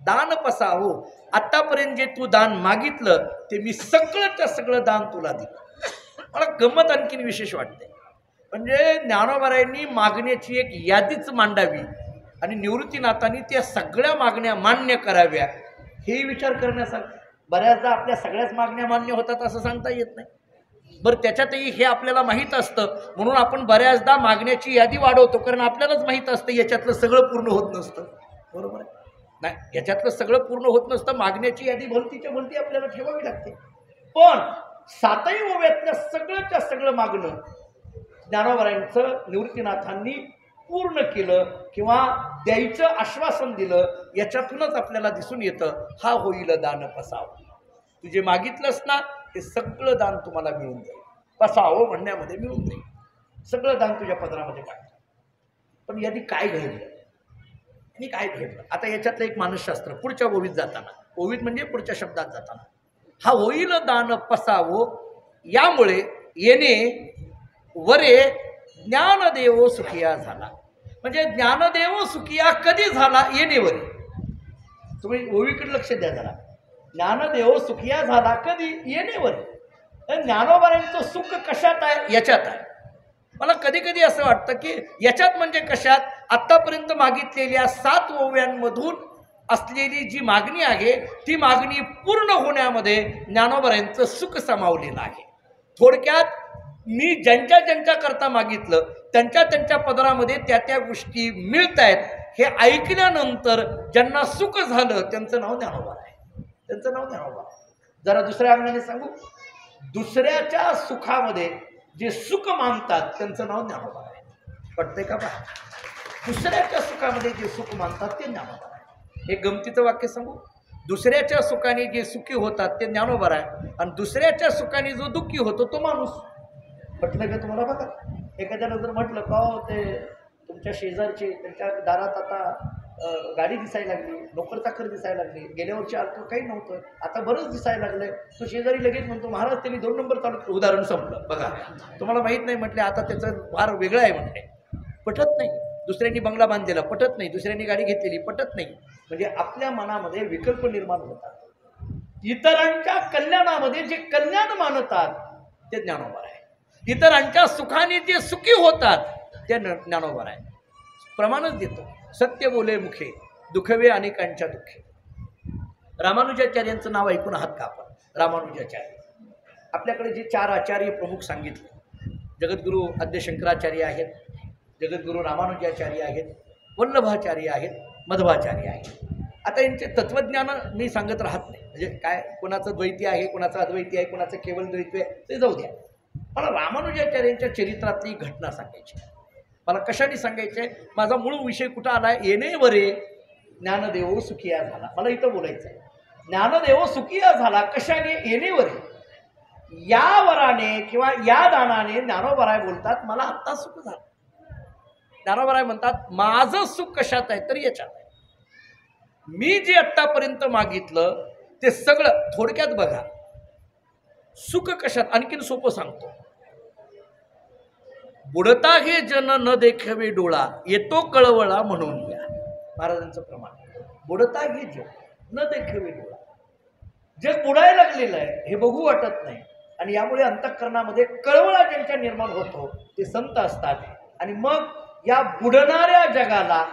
A: दान पसावो, आत्तापर्यंत जे तू दान मागितलं ते मी सगळंच्या सगळं दान तुला दिलं. मला गंमत आणखीन विशेष वाटते, म्हणजे ज्ञानोबारायांनी मागण्याची एक यादीच मांडावी आणि निवृत्तीनाथांनी त्या सगळ्या मागण्या मान्य कराव्या, हे विचार करण्यासारखं. बऱ्याचदा आपल्या सगळ्याच मागण्या मान्य होतात असं सांगता येत नाही. बरं, त्याच्यातही हे आपल्याला माहीत असतं, म्हणून आपण बऱ्याचदा मागण्याची यादी वाढवतो, कारण आपल्यालाच माहीत असतं याच्यातलं सगळं पूर्ण होत नसतं. बरोबर आहे? नाही, याच्यातलं सगळं पूर्ण होत नसतं. मागण्याची यादी भलतीच्या भलती आपल्याला ठेवावी लागते. पण सातही ओव्यातल्या सगळंच्या सगळं मागणं ज्ञानोबारायांचं निवृत्तीनाथांनी पूर्ण केलं किंवा द्यायचं आश्वासन दिलं. याच्यातूनच आपल्याला दिसून येतं, हा होईल दान पसाव. तुझे मागितलंस ना, हे सगळं दान तुम्हाला मिळून जाईल. पसाव म्हणण्यामध्ये मिळून जाईल, सगळं दान तुझ्या पदरामध्ये टाकतं. पण यादी काय घडलं आणि काय घडलं, आता याच्यातलं एक मानसशास्त्र पुढच्या ओवीत जाताना, ओवीत म्हणजे पुढच्या शब्दात जाताना, हा होईल दान पसावो, यामुळे येणे वरे ज्ञानदेव सुखिया झाला. म्हणजे ज्ञानदेव सुखिया कधी झाला, येणे वरे. तुम्ही ओवीकडे लक्ष द्या जरा. ज्ञानदेव सुखिया झाला कधी, येणे वरे. ज्ञानोबारांचं सुख कशात आहे, याच्यात आहे. मला कधी कधी असं वाटतं की याच्यात म्हणजे कशात, आत्तापर्यंत मागितलेल्या 7 ओव्यांमधून असलेली जी मागणी आहे ती मागणी पूर्ण होण्यामध्ये ज्ञानोबारांचं सुख सामावलेलं आहे. थोडक्यात मी ज्यांच्या ज्यांच्या करता मागितलं त्यांच्या त्यांच्या पदरामध्ये त्या त्या गोष्टी मिळत आहेत, हे ऐकल्यानंतर ज्यांना सुख झालं त्यांचं नाव ज्ञानोबा आहे. त्यांचं नाव ज्ञानोबा. जरा दुसऱ्या अंगाने सांगू, दुसऱ्याच्या सुखामध्ये जे सुख मानतात त्यांचं नाव ज्ञानोबा आहे. पटतंय का बा? दुसऱ्याच्या सुखामध्ये जे सुख मानतात ते ज्ञानोबा आहे. हे गमतीचं वाक्य सांगू, दुसऱ्याच्या सुखाने जे सुखी होतात ते ज्ञानोबा आहे, आणि दुसऱ्याच्या सुखाने जो दुःखी होतो तो माणूस. पटलं का तुम्हाला? बघा, एखाद्याला जर म्हटलं का हो ते तुमच्या शेजारचे, त्यांच्या दारात आता गाडी दिसायला लागली, नोकर चाकर दिसायला लागली, गेल्या वर्षी आलं काही नव्हतं, आता बरंच दिसायला लागलंय, तो शेजारी लगेच म्हणतो महाराज त्यांनी 2 नंबर चालू. उदाहरण संपलं. बघा, तुम्हाला माहीत नाही म्हटले, आता त्याचं फार वेगळं आहे म्हटले. पटत नाही. दुसऱ्यांनी बंगला बांधलेला पटत नाही, दुसऱ्यांनी गाडी घेतलेली पटत नाही. म्हणजे आपल्या मनामध्ये विकल्प निर्माण होतात. इतरांच्या कल्याणामध्ये जे कल्याण मानतात ते ज्ञानोबा आहे. इतरांच्या सुखाने जे सुखी होतात ते ज्ञानोबा आहे. प्रमाणच देतो, सत्य बोले मुखे, दुखवे अनेकांच्या दुःखे. रामानुजाचार्यांचं नाव ऐकून आहात का आपण? रामानुजाचार्य. आपल्याकडे जे 4 आचार्य प्रमुख सांगितले, जगद्गुरू आद्य शंकराचार्य आहेत, जगद्गुरू रामानुजाचार्य आहेत, वल्लभाचार्य आहेत, मध्वाचार्य आहेत. आता यांचे तत्त्वज्ञान मी सांगत राहत नाही, म्हणजे काय कोणाचं द्वैती आहे, कोणाचं अद्वैती आहे, कोणाचं केवळ द्वैती आहे, ते जाऊ द्या. मला रामानुजाचार्यांच्या चरित्रातली घटना सांगायची. मला कशाने सांगायचे, माझा मूळ विषय कुठं आला आहे, येणे वरे ज्ञानदेव सुखिया झाला. मला इथं बोलायचं आहे, ज्ञानदेव सुखिया झाला कशाने, येणे वरे. या वराने किंवा या दानाने ज्ञानोबाराय बोलतात मला आत्ता सुख झालं. ज्ञानोबाराय म्हणतात माझं सुख कशात आहे, तर याच्यात आहे. मी जे आत्तापर्यंत मागितलं ते सगळं, थोडक्यात बघा सुख कशात, आणखीन सोपं सांगतो. बुडता हे जन न देखवे डोळा, येतो कळवळा म्हणून या. महाराजांचं प्रमाण. बुडता हे जन न देखवे डोळा, जग बुडायला लागलेलं आहे हे बघू वाटत नाही, आणि यामुळे अंतःकरणामध्ये कळवळा ज्यांच्या निर्माण होतो ते संत असतात. आणि मग या बुडणाऱ्या जगाला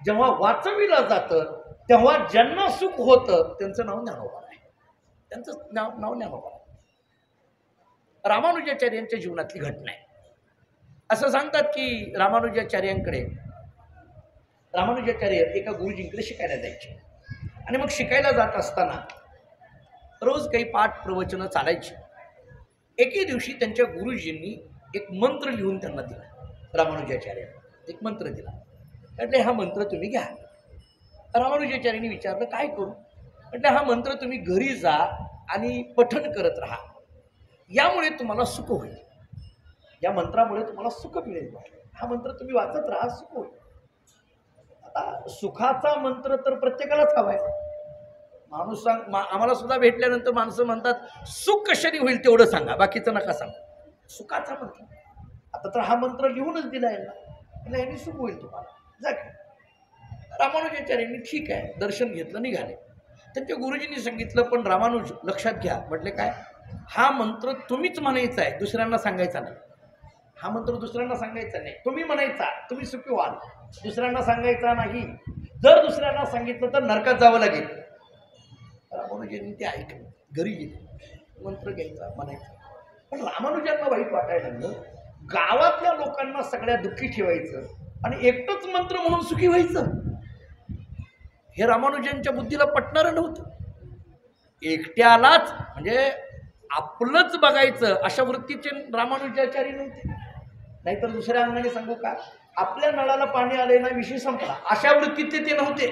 A: जेव्हा वाचविलं जातं तेव्हा ज्यांना सुख होतं त्यांचं नाव ज्ञानोबा आहे. त्यांचं नाव ज्ञानोबा आहे. रामानुजाचार्यांच्या जीवनातली घटना आहे. असं सांगतात की रामानुजाचार्य एका गुरुजींकडे शिकायला जायचे. आणि मग शिकायला जात असताना रोज काही पाठ प्रवचनं चालायची. एके दिवशी त्यांच्या गुरुजींनी एक मंत्र लिहून त्यांना दिला. रामानुजाचार्यांनी एक मंत्र दिला. म्हटले हा मंत्र तुम्ही घ्या. रामानुजाचार्यांनी विचारलं काय करू. म्हटलं हा मंत्र तुम्ही घरी जा आणि पठण करत राहा, यामुळे तुम्हाला सुख होईल. या मंत्रामुळे तुम्हाला सुख मिळेल. हा मंत्र तुम्ही वाचत राहा, सुख होईल. आता सुखाचा मंत्र तर प्रत्येकालाच हवा आहे. माणूस आम्हाला सुद्धा भेटल्यानंतर माणसं म्हणतात सुख कशाने होईल तेवढं सांगा, बाकीचं नका सांगा. सुखाचा मंत्र. आता तर हा मंत्र लिहूनच दिला यांना, यांनी सुख होईल तुम्हाला, जा. रामानुजाचार्यांनी ठीक आहे दर्शन घेतलं, निघाले. त्यांच्या गुरुजींनी सांगितलं पण रामानुज लक्षात घ्या. म्हटले काय. हा मंत्र तुम्हीच म्हणायचा आहे, दुसऱ्यांना सांगायचा नाही. हा मंत्र दुसऱ्यांना सांगायचा नाही, तुम्ही म्हणायचा, तुम्ही सुखी व्हाल. दुसऱ्यांना सांगायचा नाही. जर दुसऱ्यांना सांगितलं तर नरकात जावं लागेल. रामानुजांनी ते ऐकलं, घरी गेले, मंत्र घ्यायचा, म्हणायचा. पण रामानुजांना वाईट वाटायला लागलं. गावातल्या लोकांना सगळ्या दुःखी ठेवायचं आणि एकटंच मंत्र म्हणून सुखी व्हायचं, हे रामानुजांच्या बुद्धीला पटणारं नव्हतं. एकट्यालाच म्हणजे आपलंच बघायचं अशा वृत्तीचे रामानुजाचार्य नव्हते. नाहीतर दुसऱ्या अंगाने सांगू का, आपल्या नळाला पाणी आले ना विषय संपला अशा वृत्तीचे ते नव्हते.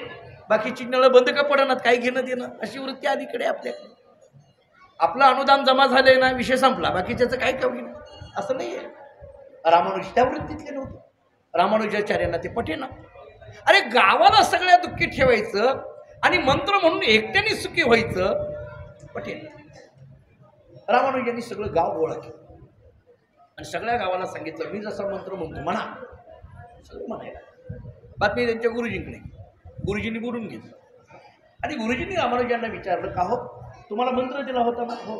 A: बाकीची नळं बंद का पडणार, काही घेणं देणं अशी वृत्ती अलीकडे आपल्याकडे. आपलं अनुदान जमा झाले ना विषय संपला, बाकीच्याचं काही कमी नाही, असं नाही आहे. रामानुज त्या वृत्तीतले नव्हते. रामानुजाचार्यांना ते पटेना. अरे गावाला सगळ्या दुःखी ठेवायचं आणि मंत्र म्हणून एकट्याने सुखी व्हायचं, पटेल. रामानुजांनी सगळं गाव गोळा केलं आणि सगळ्या गावाला सांगितलं मी जसा मंत्र म्हणतो म्हणा. सगळं म्हणायला. बातमी त्यांच्या गुरुजींकडे. गुरुजींनी बोलून घेतलं आणि गुरुजींनी रामानुजांना विचारलं का हो तुम्हाला मंत्र दिला होता ना. हो.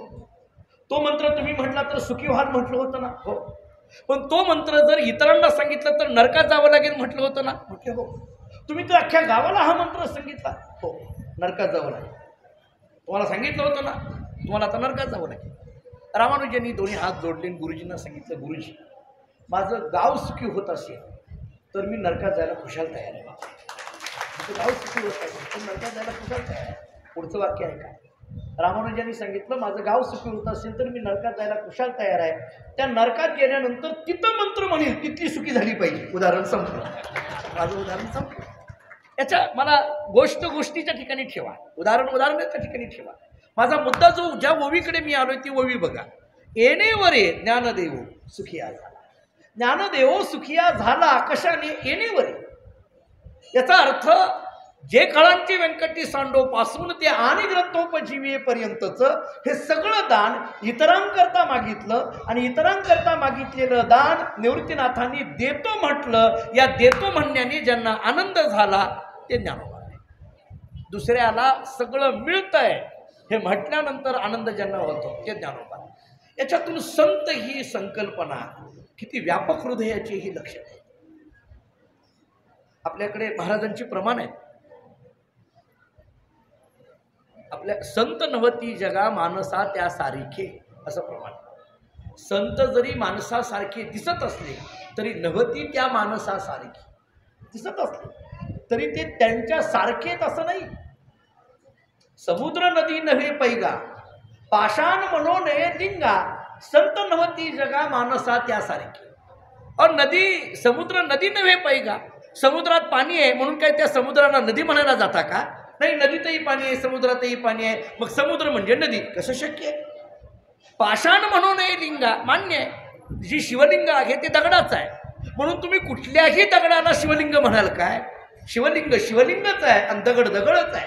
A: तो मंत्र तुम्ही म्हटला तर सुखी व्हाल म्हटलं होतं ना. हो. पण तो मंत्र जर इतरांना सांगितलं तर नरकात जावं लागेल म्हटलं होतं ना. म्हटलं हो. तुम्ही तर अख्ख्या गावाला हा मंत्र सांगितला. हो, नरकात जावं लागेल. तुम्हाला सांगितलं होतं ना, तुम्हाला आता नरकात जावं लागेल. रामानुजांनी दोन्ही हात जोडले गुरुजींना सांगितलं गुरुजी माझं गाव सुखी होत असेल तर मी नरकात जायला खुशाल तयार आहे. गाव सुखी होत असेल तर नरकात जायला खुशाल तयार आहे. पुढचं वाक्य आहे का. रामानुजांनी सांगितलं माझं गाव सुखी होत असेल तर मी नरकात जायला कुशाल तयार आहे. त्या नरकात गेल्यानंतर तिथं मंत्र म्हणेल तिथली सुखी झाली पाहिजे. उदाहरण संपलं. माझं उदाहरण संपलं. याच्या मला गोष्टीच्या ठिकाणी ठेवा, उदाहरणाच्या ठिकाणी ठेवा. माझा मुद्दा जो ज्या ओवीकडे मी आलोय ती ओवी बघा. येणेवरे ज्ञानदेव सुखिया झाला. ज्ञानदेव सुखिया झाला कशाने. येणेवरे. याचा अर्थ जे काळांचे व्यंकटी सांडो पासून ते आणि ग्रंथोपजीवेपर्यंतचं हे सगळं दान इतरांकरता मागितलं आणि इतरांकरता मागितलेलं दान निवृत्तीनाथांनी देतो म्हटलं. या देतो म्हणण्याने ज्यांना आनंद झाला ते ज्ञानोबा आहे. दुसऱ्याला सगळं मिळतंय हे म्हटल्यानंतर आनंद ज्यांना होतो ते ज्ञानोबा. याच्यातून संत ही संकल्पना किती व्यापक हृदयाची ही लक्षात आहे. आपल्याकडे महाराजांची प्रमाण आहे. आपल्या संत नव्हती जगा माणसा त्या सारिखे असं प्रमाण. संत जरी माणसासारखे दिसत असले तरी नव्हती त्या माणसासारखी दिसत असले तरी ते त्यांच्या सारखेच असं नाही. समुद्र नदी नव्हे पैगा पाषाण मनोने लिंगा संत नव्हती जगा माणसा त्यासारखी. और नदी समुद्र नदी नव्हे पैगा. समुद्रात पाणी आहे म्हणून काय त्या समुद्राला नदी म्हणायला जाता का. नाही, नदीतही पाणी आहे समुद्रातही पाणी आहे, मग समुद्र म्हणजे नदी कसं शक्य आहे. पाषाण म्हणून लिंगा मान्य आहे. जी शिवलिंग आहे ते दगडाचं आहे म्हणून तुम्ही कुठल्याही दगडाला शिवलिंग म्हणाल काय. शिवलिंग शिवलिंगच आहे आणि दगड दगडच आहे.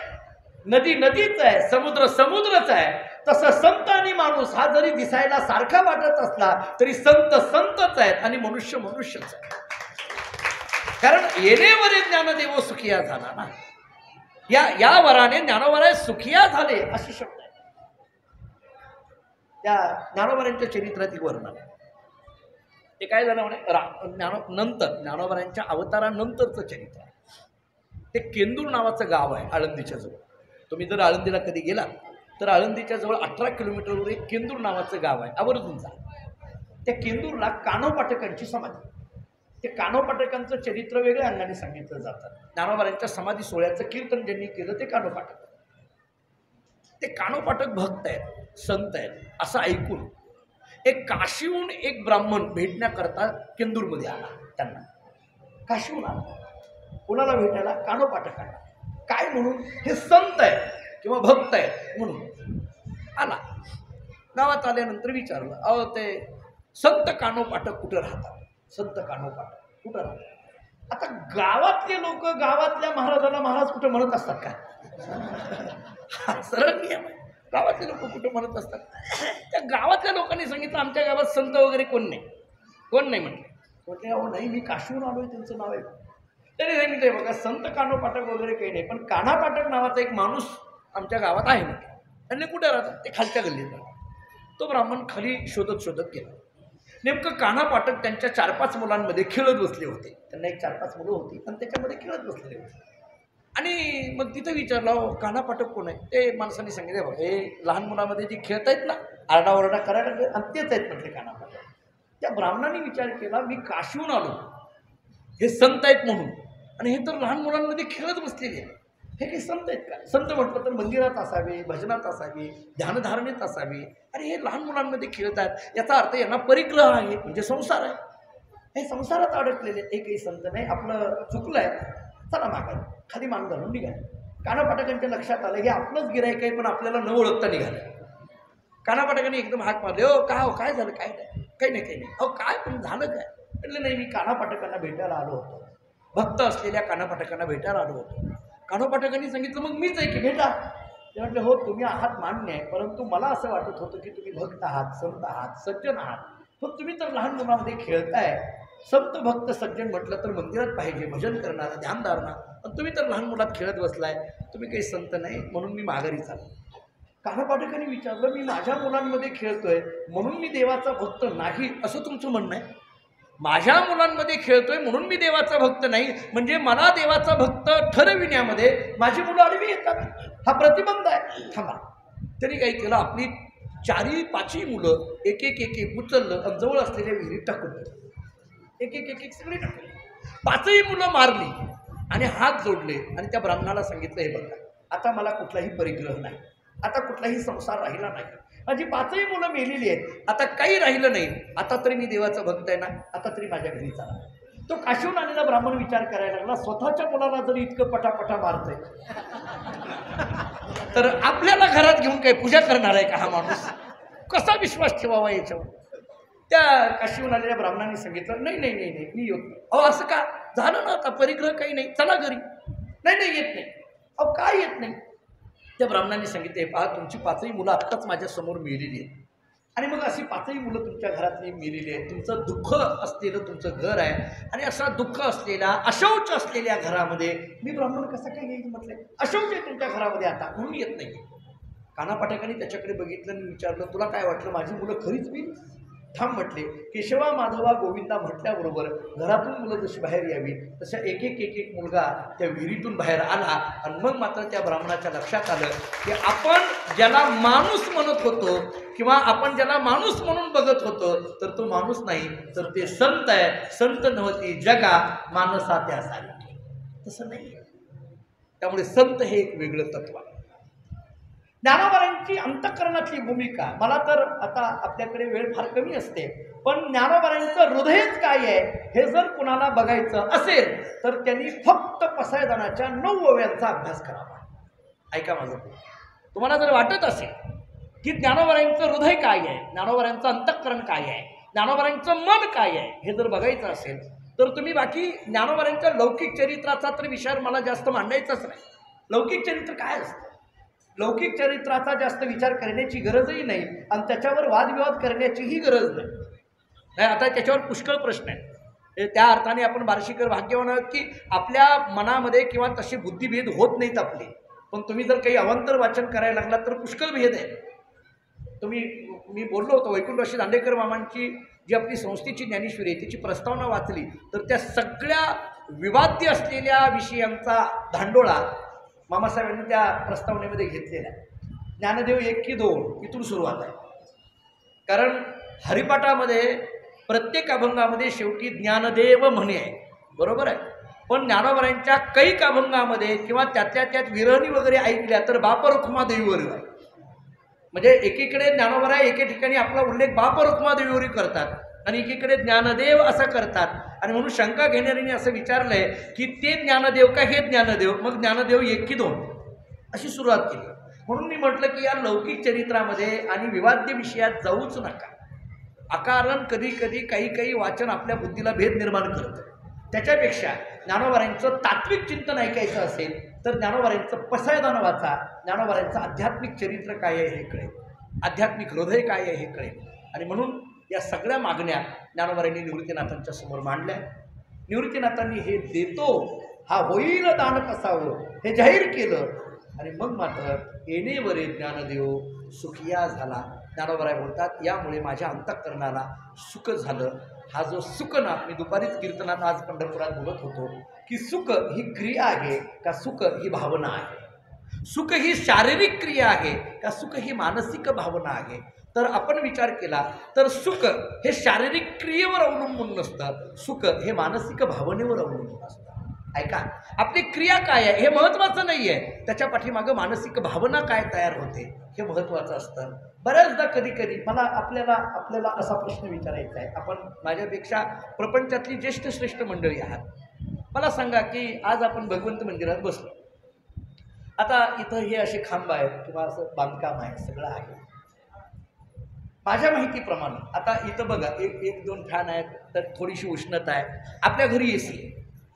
A: नदी नदीच आहे, समुद्र समुद्रच आहे. तसं संत आणि माणूस हा जरी दिसायला सारखा वाटत असला तरी संत संतच आहेत आणि मनुष्य मनुष्यच आहे. कारण येणेवरे ज्ञानदेव सुखिया झाला ना. या वराने ज्ञानोबराय सुखिया झाले अशी शब्द आहे. त्या ज्ञानोबरांच्या चरित्रातील वर्णन ते काय झालं म्हणे. नंतर ज्ञानोबरांच्या अवतारानंतरचं चरित्र आहे. ते केंदूर नावाचं गाव आहे आळंदीच्या जवळ. तुम्ही जर आळंदीला कधी गेला तर आळंदीच्या जवळ 18 किलोमीटरवर एक केंदूर नावाचं गाव आहे. आवर्जून जा. त्या केंदूरला कान्होपाठकांची समाधी. ते कान्होपाठकांचं चरित्र वेगळ्या अंगाने सांगितलं जातं. ज्ञानोबरांच्या समाधी सोहळ्याचं कीर्तन ज्यांनी केलं ते कान्होपाठक. ते कानोपाठक भक्त आहेत, संत आहेत असं ऐकून एक काशीहून एक ब्राह्मण भेटण्याकरता केंदूरमध्ये आला. त्यांना काशीहून आला, कोणाला भेटायला? कानोपाठकांना. काय म्हणून? हे संत आहे किंवा भक्त आहेत म्हणून आला. गावात आल्यानंतर विचारलं, अहो ते संत कानोपाठक कुठं राहतात? संत कानोपाठक कुठं राहतात? आता गावातले लोक गावातल्या महाराजाला महाराज कुठं म्हणत असतात का? हा सरळ नियम आहे. गावातले लोक कुठं म्हणत असतात? त्या गावातल्या लोकांनी सांगितलं आमच्या गावात संत वगैरे कोण नाही. कोण नाही म्हटले. अहो नाही, मी काशीहून आलोय, त्यांचं नाव आहे. त्यांनी सांगितलंय बघा, संत कानोपाठक वगैरे काही नाही, पण कानापाठक नावाचा एक माणूस आमच्या गावात आहे म्हटलं. त्यांनी कुठे राहतात? ते खालच्या गल्लीत राहतात. तो ब्राह्मण खाली शोधत शोधत गेला. नेमकं कानापाठक त्यांच्या 4-5 मुलांमध्ये खेळत बसले होते. त्यांना एक 4-5 मुलं होती आणि त्याच्यामध्ये खेळत बसलेले होते. आणि मग तिथं विचारलं, कानापाठक कोण आहे? ते माणसांनी सांगितलं, बघा हे लहान मुलामध्ये जे खेळत आहेत ना, आरडाओरडा करायला, आणि तेच आहेत म्हटले कानापाठक. त्या ब्राह्मणाने विचार केला, मी काशीहून आलो, हे संत आहेत म्हणून, आणि हे तर लहान मुलांमध्ये खेळत बसलेले आहेत, हे काही संत आहेत का? संत म्हटलं तर मंदिरात असावे, भजनात असावे, ध्यानधारणेत असावे, आणि हे लहान मुलांमध्ये खेळत आहेत, याचा अर्थ यांना परिग्रह आहे, म्हणजे संसार आहे, हे संसारात अडकलेले. हे काही संत नाही, आपलं चुकलं आहे, चला मागा, खाली मान घालून निघाले. कानापाठकांच्या लक्षात आलं हे आपलंच गिरायक आहे, पण आपल्याला न ओळखता निघालं. कानापाठकांनी एकदम हाक मारले, हो का, हो काय झालं? काय नाही, काही नाही, काही नाही. अहो काय, पण झालं काय? म्हटलं नाही, मी कानापाठकांना भेटायला आलो होतो, भक्त असलेल्या कानापाठकांना भेटायला आलो होतो. कानोपाठकांनी सांगितलं, मग मीच आहे की, भेटा. ते म्हटलं, हो तुम्ही आहात मान्य आहे, परंतु मला असं वाटत होतं की तुम्ही भक्त आहात, संत आहात, सज्जन आहात, पण तुम्ही तर लहान मुलामध्ये खेळताय. संत भक्त सज्जन म्हटलं तर मंदिरात पाहिजे, भजन करणारा, ध्यानधारणा, पण तुम्ही तर लहान मुलात खेळत बसलाय, तुम्ही काही संत नाही, म्हणून मी माघारी चाललो. कानोपाठकांनी विचारलं, मी माझ्या मुलांमध्ये खेळतोय म्हणून मी देवाचा भक्त नाही असं तुमचं म्हणणं आहे? माझ्या मुलांमध्ये खेळतोय म्हणून मी देवाचा भक्त नाही, म्हणजे मला देवाचा भक्त ठरविण्यामध्ये माझी मुलं आडवी येतात, हा प्रतिबंध आहे. थांबा. तरी काही केलं, आपली 4-5 मुलं एक एक उचललं आणि जवळ असलेल्या विहिरीत टाकून दिलं. एक सगळी टाकली. 5ही मुलं मारली आणि हात जोडले आणि त्या ब्राह्मणाला सांगितलं, हे बघा आता मला कुठलाही परिग्रह नाही, आता कुठलाही संसार राहिला नाही, माझी 5ही मुलं मेलेली आहेत, आता काही राहिलं नाही, आता तरी मी देवाचा भक्त आहे ना, आता तरी माझ्या घरी चला. तो काशीहून आलेला ब्राह्मण विचार करायला लागला, स्वतःच्या मुलाला जर इतकं पटापटा मारतंय तर आपल्याला घरात घेऊन काही पूजा करणार आहे का हा माणूस? कसा विश्वास ठेवावा याच्यावर? त्या काशीहून आलेल्या ब्राह्मणांनी सांगितलं, नाही नाही नाही नाही, मी येत नाही. अहो असं का? झालं ना आता, परिग्रह काही नाही, चला घरी. नाही नाही येत नाही. अहो काय येत नाही? त्या ब्राह्मणांनी सांगितले, पहा तुमची 5ही मुलं आत्ताच माझ्यासमोर मेलेली आहेत, आणि मग अशी 5ही मुलं तुमच्या घरातली मेलेली आहेत, तुमचं दुःख असलेलं तुमचं घर आहे, आणि असा दुःख असलेला, अशौच असलेल्या घरामध्ये मी ब्राह्मण कसं काय येईल? म्हटलं अशौच आहे तुमच्या घरामध्ये आता, म्हणून येत नाही. कानापाठकांनी त्याच्याकडे बघितलं आणि विचारलं, तुला काय वाटलं माझी मुलं खरीच मी? थांब म्हटले, केशवा माधवा गोविंदा म्हटल्याबरोबर घरातून मुलं जशी बाहेर यावी तशा एक मुलगा त्या विहिरीतून बाहेर आला. आणि मग मात्र त्या ब्राह्मणाच्या लक्षात आलं की आपण ज्याला माणूस म्हणत होतो किंवा आपण ज्याला माणूस म्हणून बघत होतो, तर तो माणूस नाही, तर ते संत आहे. संत नव्हती जगा मानसा त्यासाठी, तसं नाही. त्यामुळे संत हे एक वेगळं तत्व आहे. ज्ञानोबारांची अंतःकरणातली भूमिका, मला तर आता आपल्याकडे वेळ फार कमी असते, पण ज्ञानोबारांचं हृदयच काय आहे हे जर कुणाला बघायचं असेल तर त्यांनी फक्त पसायदानाच्या 9 ओव्यांचा अभ्यास करावा. ऐका माझं, तुम्हाला जर वाटत असेल की ज्ञानोबारांचं हृदय काय आहे, ज्ञानोबारांचं अंतःकरण काय आहे, ज्ञानोबारांचं मन काय आहे, हे जर बघायचं असेल तर तुम्ही बाकी ज्ञानोबारांच्या लौकिक चरित्राचा तर विचार मला जास्त मांडायचाच नाही. लौकिक चरित्र काय असतं? लौकिक चरित्राचा जास्त विचार करण्याची गरजही नाही आणि त्याच्यावर वादविवाद करण्याचीही गरज नाही. आता त्याच्यावर पुष्कळ प्रश्न आहेत. त्या अर्थाने आपण बार्शीकर भाग्यवान आहोत की आपल्या मनामध्ये किंवा तसे बुद्धिभेद होत नाहीत आपले. पण तुम्ही जर काही अवांतर वाचन करायला लागलात तर पुष्कळ भेद आहे. मी बोललो होतो, वैकुंठवासी दांडेकर मामांची जी आपली संस्थेची ज्ञानेश्वरी आहे त्याची प्रस्तावना वाचली तर त्या सगळ्या विवाद्य असलेल्या विषयांचा धांडोळा मामासाहेबांनी त्या प्रस्तावनेमध्ये घेतलेला आहे. ज्ञानदेव 1 की 2 इथून सुरुवात आहे. कारण हरिपाठामध्ये प्रत्येक अभंगामध्ये शेवटी ज्ञानदेव म्हणे आहे, बरोबर आहे. पण ज्ञानोबारांच्या कैक अभंगामध्ये किंवा त्यातल्या त्यात विरहणी वगैरे ऐकल्या तर बापर खुमा देवीवर आहे. म्हणजे एकीकडे ज्ञानोबराय एके ठिकाणी आपला उल्लेख बाप रुक्मादेवीवरी करतात आणि एकीकडे ज्ञानदेव असं करतात. आणि म्हणून शंका घेणाऱ्यांनी असं विचारलंय की ते ज्ञानदेव का हे ज्ञानदेव, मग ज्ञानदेव एक की दोन, अशी सुरुवात केली. म्हणून मी म्हटलं की या लौकिक चरित्रामध्ये आणि विवाद्य विषयात जाऊच नका. अकारण कधी कधी काही वाचन आपल्या बुद्धीला भेद निर्माण करतं. त्याच्यापेक्षा ज्ञानोबारांचं तात्विक चिंतन ऐकायचं असेल तर ज्ञानोबारांचं पसायदान वाचा. ज्ञानोबारांचं आध्यात्मिक चरित्र काय आहे हे कळेल, आध्यात्मिक हृदय काय आहे हे कळेल. आणि म्हणून या सगळ्या मागण्या ज्ञानोबारांनी निवृत्तीनाथांच्या समोर मांडल्या. निवृत्तीनाथांनी हे देतो हा होईल दान कसावं हे जाहीर केलं. आणि मग मात्र येणेवरे ज्ञानदेव सुखिया झाला. ज्ञानोबराय बोलतात यामुळे माझ्या अंतःकरणाला सुख झालं. हा जो सुख ना, मी दुपारीच कीर्तनात आज पंढरपुरात बोलत होतो की सुख ही क्रिया आहे का सुख ही भावना आहे, सुख ही शारीरिक क्रिया आहे का सुख ही मानसिक भावना आहे. तर आपण विचार केला तर सुख हे शारीरिक क्रियेवर अवलंबून नसतं, सुख हे मानसिक भावनेवर अवलंबून असतं. ऐका, आपली क्रिया काय आहे हे महत्त्वाचं नाही आहे, त्याच्या पाठीमागं मानसिक भावना काय तयार होते हे महत्त्वाचं असतं. बऱ्याचदा कधी मला आपल्याला असा प्रश्न विचारायचा आहे. आपण माझ्यापेक्षा प्रपंचातली ज्येष्ठ श्रेष्ठ मंडळी आहात. मला सांगा की आज आपण भगवंत मंदिरात बसलो. आता इथं हे असे खांब आहेत किंवा असं बांधकाम आहे, सगळं आहे. माझ्या माहितीप्रमाणे आता इथं बघा एक दोन फॅन आहेत, तर थोडीशी उष्णता आहे. आपल्या घरी AC आहे,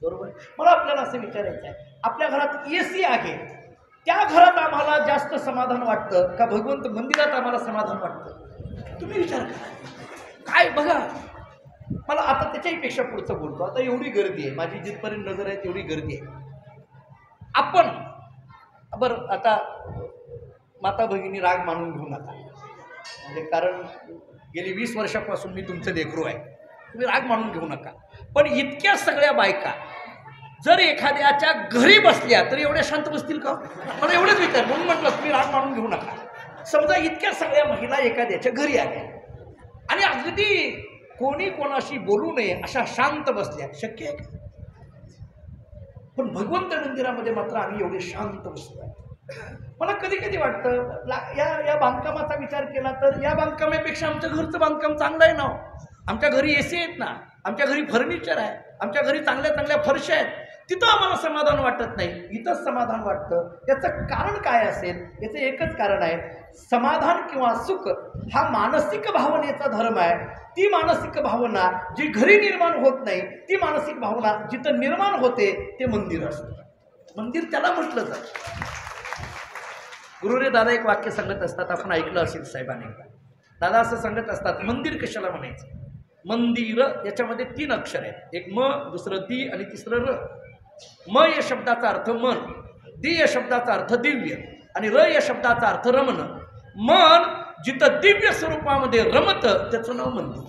A: बरोबर. मला आपल्याला असं विचारायचं आहे, आपल्या घरात AC आहे, त्या घरात आम्हाला जास्त समाधान वाटतं का भगवंत मंदिरात आम्हाला समाधान वाटतं? तुम्ही विचार करा. काय बघा, मला आता त्याच्याही पेक्षा पुढचं बोलतो. आता एवढी गर्दी आहे, माझी जिथपर्यंत नजर आहे तेवढी गर्दी आहे. आपण बरं, आता माता भगिनी राग मानून घेऊ नका, म्हणजे कारण गेली 20 वर्षापासून मी तुमचं लेकरू आहे, तुम्ही राग मानून घेऊ नका. पण इतक्या सगळ्या बायका जर एखाद्याच्या घरी बसल्या तर एवढ्या शांत बसतील का? मला एवढंच विचार, म्हणून म्हटलं तुम्ही राग मानून घेऊ नका. समजा इतक्या सगळ्या महिला एखाद्याच्या घरी आल्या आणि अगदी कोणी कोणाशी बोलू नये अशा शांत बसल्या, शक्य आहे का? पण भगवंत मंदिरामध्ये मात्र आम्ही एवढे शांत बसलो. मला कधी वाटतं या बांधकामाचा विचार केला तर या बांधकामापेक्षा आमच्या घरचं बांधकाम चांगलं आहे ना. आमच्या घरी AC आहेत ना, आमच्या घरी फर्निचर आहे, आमच्या घरी चांगल्या फरशा आहेत. तिथं आम्हाला समाधान वाटत नाही, इथंच समाधान वाटतं. याचं कारण काय असेल? याचं एकच कारण आहे, समाधान किंवा सुख हा मानसिक भावनेचा धर्म आहे. ती मानसिक भावना जी घरी निर्माण होत नाही, ती मानसिक भावना जिथं निर्माण होते ते मंदिर असतं. मंदिर त्याला म्हटलं जातं. गुरुरे दादा एक वाक्य सांगत असतात, आपण ऐकलं असेल साहेबांनी. दादा असं सांगत असतात, मंदिर कशाला म्हणायचं? मंदिर याच्यामध्ये 3 अक्षर आहेत, एक म, दुसरं दी आणि तिसरं र. म या शब्दाचा अर्थ मन, दी या शब्दाचा अर्थ दिव्य आणि र या शब्दाचा अर्थ रमण. मन जिथं दिव्य स्वरूपामध्ये रमतं त्याचं नाव मंदिर,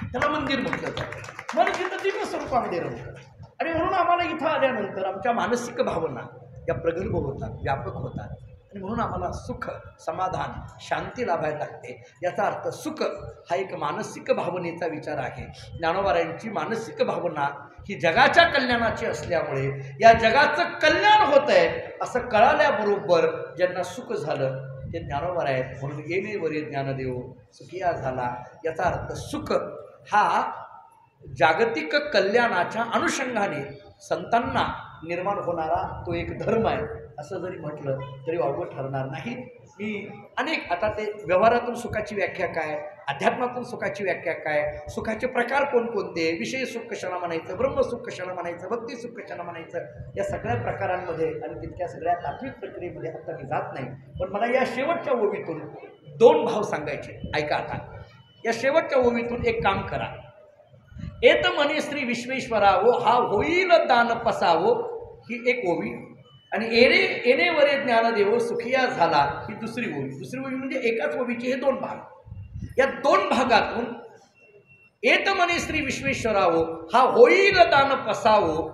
A: त्याला मंदिर म्हटलं जातं. मन जिथं दिव्य स्वरूपामध्ये रमतं. आणि म्हणून आम्हाला इथं आल्यानंतर आमच्या मानसिक भावना या प्रगल्भ होतात, व्यापक होतात. आणि म्हणून आम्हाला सुख, समाधान, शांती लाभायला लागते. याचा अर्थ सुख हा एक मानसिक भावनेचा विचार आहे. ज्ञानोबारायांची मानसिक भावना ही जगाच्या कल्याणाची असल्यामुळे या जगाचं कल्याण होत आहे असं कळाल्याबरोबर ज्यांना सुख झालं ते ज्ञानोबाराय आहेत. म्हणून येणेवरे ज्ञानदेव सुखिया झाला. याचा अर्थ सुख हा जागतिक कल्याणाच्या अनुषंगाने संतांना निर्माण होणारा तो एक धर्म आहे असं जरी म्हटलं तरी वावगं ठरणार नाही. मी अनेक आता ते व्यवहारातून सुखाची व्याख्या काय, अध्यात्मातून सुखाची व्याख्या काय, सुखाचे प्रकार कोणकोणते, विषय सुख कशाला म्हणायचं, ब्रह्मसुख कशाला म्हणायचं, भक्ती सुख कशाला म्हणायचं, या सगळ्या प्रकारांमध्ये आणि तितक्या सगळ्या तात्विक प्रक्रियेमध्ये आता मी जात नाही. पण मला या शेवटच्या ओवीतून 2 भाव सांगायचे. ऐका, आता या शेवटच्या ओवीतून एक काम करा. एत म्हणे श्री विश्वेश्वरावो हा होईल दान पसावो ही एक ओवी, आणि येणेवरे ज्ञानदेव सुखिया झाला ही दुसरी ओवी. दुसरी ओवी म्हणजे एकाच ओवीचे हे 2 भाग. या 2 भागातून एत म्हणे श्री विश्वेश्वरावो हा होईल दान पसावो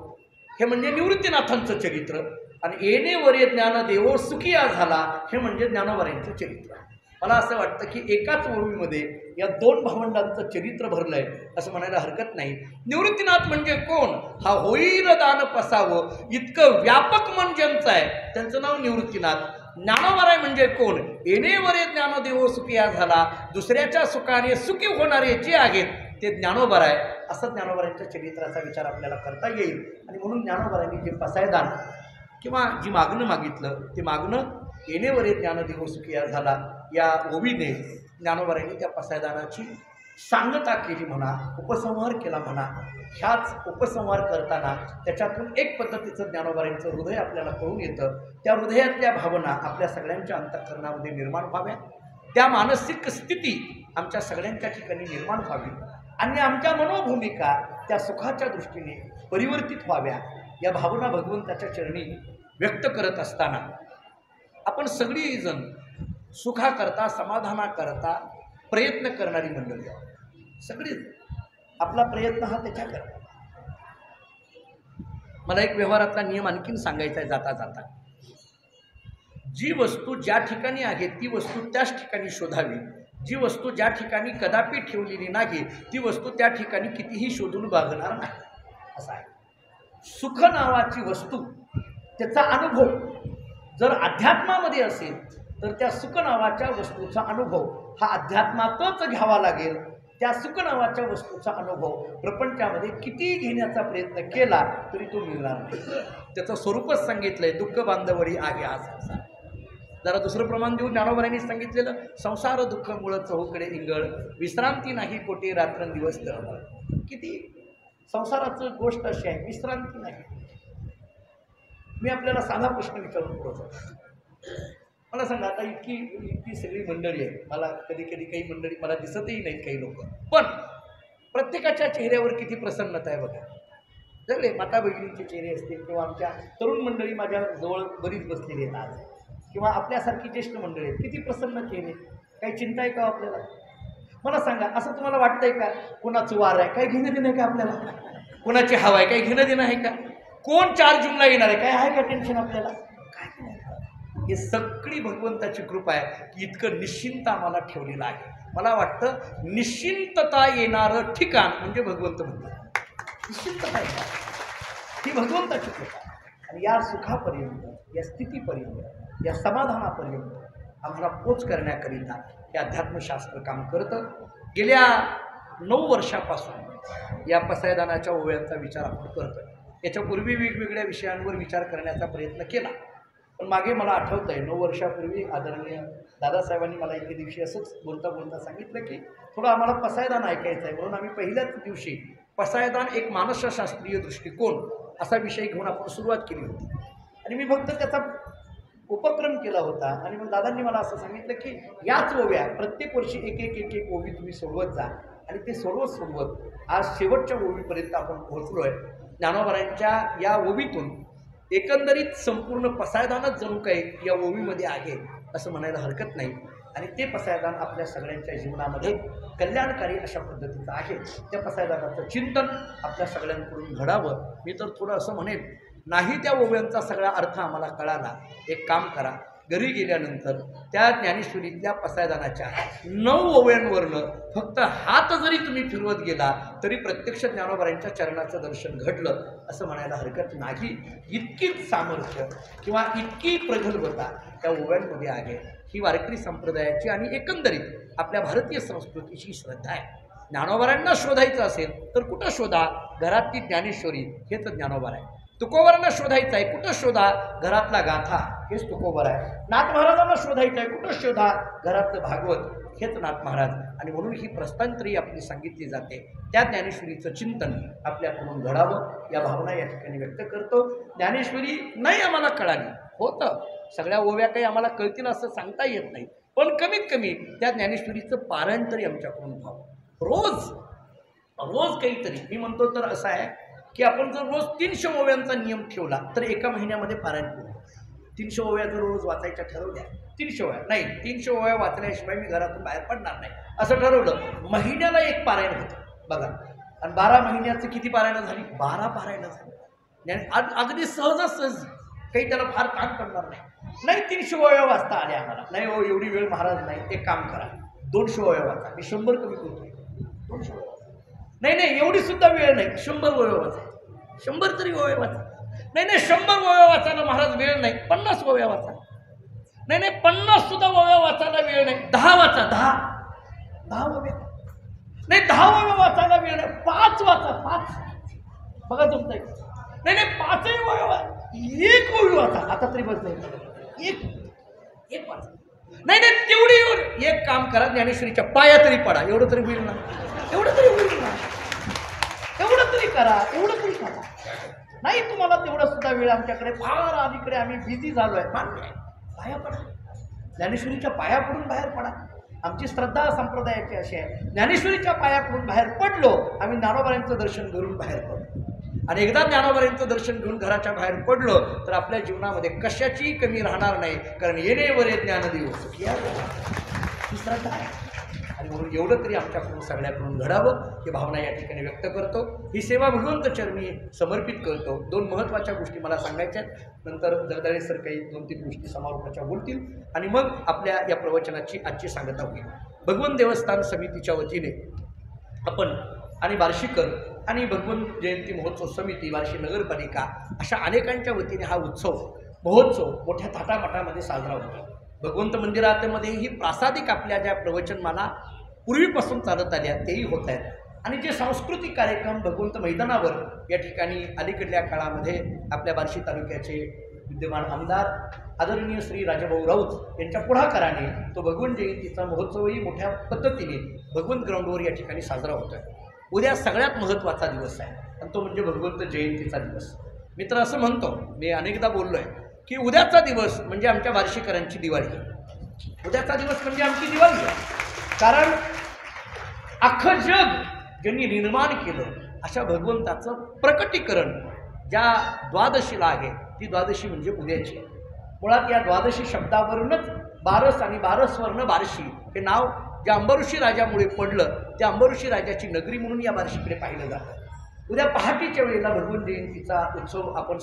A: हे म्हणजे निवृत्तीनाथांचं चरित्र, आणि येणेवरे ज्ञानदेव सुखिया झाला हे म्हणजे ज्ञानोबारायांचं चरित्र. मला असं वाटतं की एकाच ओवीमध्ये या 2 भावंडांचं चरित्र भरलं आहे असं म्हणायला हरकत नाही. निवृत्तीनाथ म्हणजे कोण? हा होईल दान पसावं इतकं व्यापक मन ज्यांचं आहे त्यांचं नाव निवृत्तीनाथ. ज्ञानोबराय म्हणजे कोण? येणेवरे ज्ञानदेव सुखिया झाला, दुसऱ्याच्या सुखाने सुखी होणारे जे आहेत ते ज्ञानोबराय. असं ज्ञानोबरायांच्या चरित्राचा विचार आपल्याला करता येईल. आणि म्हणून ज्ञानोबरायांनी जे पसायदान किंवा जी मागणं मागितलं ते मागणं येणेवरे ज्ञानदेव सुखिया झाला या ओवीने ज्ञानोबरायांनी त्या पसायदानाची सांगता केली म्हणा, उपसंहार केला म्हणा. ह्याच उपसंहार करताना त्याच्यातून एक पद्धतीचं ज्ञानोबरायांचं हृदय आपल्याला कळून येतं. त्या हृदयातल्या भावना आपल्या सगळ्यांच्या अंतःकरणामध्ये निर्माण व्हाव्या, त्या मानसिक स्थिती आमच्या सगळ्यांच्या ठिकाणी निर्माण व्हावी आणि आमच्या मनोभूमिका त्या सुखाच्या दृष्टीने परिवर्तित व्हाव्या. या भावना भगवंताच्या चरणी व्यक्त करत असताना आपण सगळीजण सुखाकरता समाधानाकरता प्रयत्न करणारी मंडळी आहोत. सगळीच आपला प्रयत्न हा त्याच्याकरता. मला एक व्यवहारातला नियम आणखीन सांगायचा आहे जाता जाता. जी वस्तू ज्या ठिकाणी आहे ती वस्तू त्याच ठिकाणी शोधावी. जी वस्तू ज्या ठिकाणी कदापि ठेवलेली नाही ती वस्तू त्या ठिकाणी कितीही शोधून बघणार नाही असं आहे. सुख नावाची वस्तू त्याचा अनुभव जर अध्यात्मामध्ये असेल तर त्या सुख नावाच्या वस्तूचा अनुभव हा अध्यात्मातच घ्यावा लागेल. त्या सुख नावाच्या वस्तूचा अनुभव प्रपंचामध्ये किती घेण्याचा प्रयत्न केला तरी तो मिळणार नाही. त्याचं स्वरूपच सांगितलंय, दुःख बांधवडी आहे हा संसार. जरा दुसरं प्रमाण देऊन ज्ञानोबरायांनी सांगितलेलं, संसार दुःख मुळ चहूकडे इंगळ, विश्रांती नाही कोटी रात्रंदिवस तळमळ. किती संसाराचं गोष्ट अशी आहे, विश्रांती नाही. मी आपल्याला साधा प्रश्न विचारून पुरवतो. मला सांगा, आता इतकी सगळी मंडळी आहे, मला कधी कधी काही मंडळी मला दिसतही नाहीत काही लोक, पण प्रत्येकाच्या चेहऱ्यावर किती प्रसन्नता आहे बघा. सगळे माता बहिणींचे चेहरे असतील किंवा आमच्या तरुण मंडळी माझ्या जवळ बरीच बसलेली आहेत आज, किंवा आपल्यासारखी ज्येष्ठ मंडळी आहेत, किती प्रसन्न चेहरे. काही चिंता आहे का आपल्याला? मला सांगा, असं तुम्हाला वाटतंय का कोणाचं वार आहे काही घेणं देणं आहे का आपल्याला? कोणाची हवा आहे काही घेणं देणं आहे का? कोण 4 जूनला येणार आहे काय आहे का टेन्शन आपल्याला? काय नाही. हे सगळी भगवंताची कृपा आहे की इतकं निश्चिंत आम्हाला ठेवलेलं आहे. मला वाटतं निश्चिंतता येणारं ठिकाण म्हणजे भगवंत म्हणतात. निश्चिंतता आहे ही भगवंताची कृपा. आणि या सुखापर्यंत, या स्थितीपर्यंत, या समाधानापर्यंत आम्हाला पोच करण्याकरिता हे अध्यात्मशास्त्र काम करतं. गेल्या 9 वर्षापासून या पसायदानाच्या ओव्यांचा विचार आपण करतोय. याच्यापूर्वी वेगवेगळ्या विषयांवर विचार करण्याचा प्रयत्न केला, पण मागे मला आठवतं आहे 9 वर्षापूर्वी आदरणीय दादासाहेबांनी मला एके दिवशी असंच बोलता बोलता सांगितलं की थोडं आम्हाला पसायदान ऐकायचं आहे, म्हणून आम्ही पहिल्याच दिवशी पसायदान एक मानसशास्त्रीय दृष्टिकोन असा विषय घेऊन आपण सुरुवात केली होती. आणि मी फक्त त्याचा उपक्रम केला होता. आणि मग दादांनी मला असं सांगितलं की याच ओव्या प्रत्येक वर्षी एक ओवी तुम्ही सोडवत जा. आणि ते सोडवत आज शेवटच्या ओवीपर्यंत आपण पोहोचलो आहे. ज्ञानोबरायांच्या या ओवीतून एकंदरीत संपूर्ण पसायदानच जणू काही या ओवीमध्ये आहे असं म्हणायला हरकत नाही. आणि ते पसायदान आपल्या सगळ्यांच्या जीवनामध्ये कल्याणकारी अशा पद्धतीचं आहे. त्या पसायदानाचं चिंतन आपल्या सगळ्यांकडून घडावं. मी तर थोडं असं म्हणेन, नाही त्या ओव्यांचा सगळा अर्थ आम्हाला कळाला, एक काम करा, घरी गेल्यानंतर त्या ज्ञानेश्वरीतल्या पसायदानाच्या 9 ओव्यांवरनं फक्त हात जरी तुम्ही फिरवत गेला तरी प्रत्यक्ष ज्ञानोबरायांच्या चरणाचं दर्शन घडलं असं म्हणायला हरकत नाही. इतकीच सामर्थ्य किंवा इतकी प्रगल्भता त्या ओव्यांमध्ये आहे. ही वारकरी संप्रदायाची आणि एकंदरीत आपल्या भारतीय संस्कृतीची श्रद्धा आहे. ज्ञानोबरायांना शोधायचं असेल तर कुठं शोधा? घरातली ज्ञानेश्वरी हेच ज्ञानोबर आहे. तुकोबरांना शोधायचं आहे कुठं शोधा? घरातला गाथा हेच तुकोबर आहे. नाथ महाराजांना शोधायचं आहे कुठं शोधा? घरातलं भागवत हेच नाथ महाराज. आणि म्हणून ही प्रस्थानत्रयी आपली सांगितली जाते. त्या ज्ञानेश्वरीचं चिंतन आपल्याकडून घडावं या भावना या ठिकाणी व्यक्त करतो. ज्ञानेश्वरी नाही आम्हाला कळाली होतं, सगळ्या ओव्या काही आम्हाला कळतील असं सांगता येत नाही, पण कमीत कमी त्या ज्ञानेश्वरीचं पारायण तरी आमच्याकडून व्हावं. रोज काहीतरी. मी म्हणतो तर असं आहे की आपण जर रोज 300 ओव्यांचा नियम ठेवला तर एका महिन्यामध्ये पारायण पूर्ण. 300 ओव्या जर रोज वाचायच्या ठरवल्या, 300 ओव्या नाही, 300 ओव्या वाचल्याशिवाय मी घरातून बाहेर पडणार नाही असं ठरवलं, महिन्याला एक पारायण होतं बघा. आणि 12 महिन्याचं किती पारायणं झाली? 12 पारायणं झाली. अगदी सहजासहज, काही त्याला फार ताण पडणार नाही. 300 ओव्या वाचता आल्या आम्हाला, नाही हो एवढी वेळ महाराज नाही, एक काम करा 200 ओव्या वाचा. मी 100 कमी करतोय, 200 ओव्या. नाही एवढी सुद्धा वेळ नाही, 100 ओव्या वाचा. 100 तरी ओव्या वाचा. नाही 100 ओव्या वाचायला महाराज वेळ नाही, 50 ओव्या वाचा. नाही नाही 50 सुद्धा ओव्या वाचायला वेळ नाही. 10 वाचा, 10 ओव्या नाही, 10 ओव्या वाचायला वेळ नाही. 5 वाचा, 5 बघा तुमचं. नाही नाही 5ही ओव्या, 1 ओवी वाचा. आता तरी बस नाही, एक वाचा. नाही नाही तेवढी एक काम करा, ज्ञानेश्वरीच्या पाया तरी पडा. एवढं तरी होईल ना, एवढं तरी होईल ना, एवढं तरी करा, एवढं तरी करा. नाही तुम्हाला तेवढं सुद्धा वेळ आमच्याकडे फार अलीकडे आम्ही बिझी झालो आहे. मान्य आहे, पाया पडा, ज्ञानेश्वरीच्या पाया पडून बाहेर पडा. आमची श्रद्धा संप्रदायाची अशी आहे, ज्ञानेश्वरीच्या पाया पडून बाहेर पडलो आम्ही ज्ञानोबांचं दर्शन करून बाहेर पडलो. आणि एकदा ज्ञानोबांचं दर्शन घेऊन घराच्या बाहेर पडलो तर आपल्या जीवनामध्ये कशाची कमी राहणार नाही. कारण येणे वरे ज्ञान देऊ ही श्रद्धा आहे. आणि म्हणून एवढं तरी आमच्याकडून सगळ्याकडून घडावं ही भावना या ठिकाणी व्यक्त करतो. ही सेवा भगवंत चरणी समर्पित करतो. 2 महत्त्वाच्या गोष्टी मला सांगायच्या आहेत. नंतर जगदाळे सर काही 2-3 गोष्टी समारोपाच्या बोलतील आणि मग आपल्या या प्रवचनाची आजची सांगता होईल. भगवंत देवस्थान समितीच्या वतीने आपण आणि बार्शीकर आणि भगवंत जयंती महोत्सव समिती, बार्शी नगरपालिका अशा अनेकांच्या वतीने हा महोत्सव मोठ्या थाटामाटामध्ये साजरा होतो. भगवंत मंदिरामध्ये ही प्रासादिक आपल्या ज्या प्रवचनमाला पूर्वीपासून चालत आल्या तेही होत आहेत. आणि जे सांस्कृतिक कार्यक्रम भगवंत मैदानावर या ठिकाणी अलीकडल्या काळामध्ये आपल्या बार्शी तालुक्याचे विद्यमान आमदार आदरणीय श्री राजाभाऊ राऊत यांच्या पुढाकाराने तो भगवंत जयंतीचा महोत्सवही मोठ्या पद्धतीने भगवंत ग्राउंडवर या ठिकाणी साजरा होतो आहे. उद्या सगळ्यात महत्त्वाचा दिवस आहे आणि तो म्हणजे भगवंत जयंतीचा दिवस. मी तर असं म्हणतो, मी अनेकदा बोललो आहे की उद्याचा दिवस म्हणजे आमच्या बार्शीकरांची दिवाळी. उद्याचा दिवस म्हणजे आमची दिवाळी आहे. कारण अख्खं जग ज्यांनी निर्माण केलं अशा भगवंताचं प्रकटीकरण ज्या द्वादशीला आहे ती द्वादशी म्हणजे उद्याची. मुळात या द्वादशी शब्दावरूनच बारस आणि बारसवर्ण बार्शी हे नाव ज्या अंबऋषी राजामुळे पडलं त्या अंबऋषी राजाची नगरी म्हणून या बार्शीकडे पाहिलं जातं. उद्या पहाटेच्या वेळेला भगवंत जयंतीचा उत्सव आपण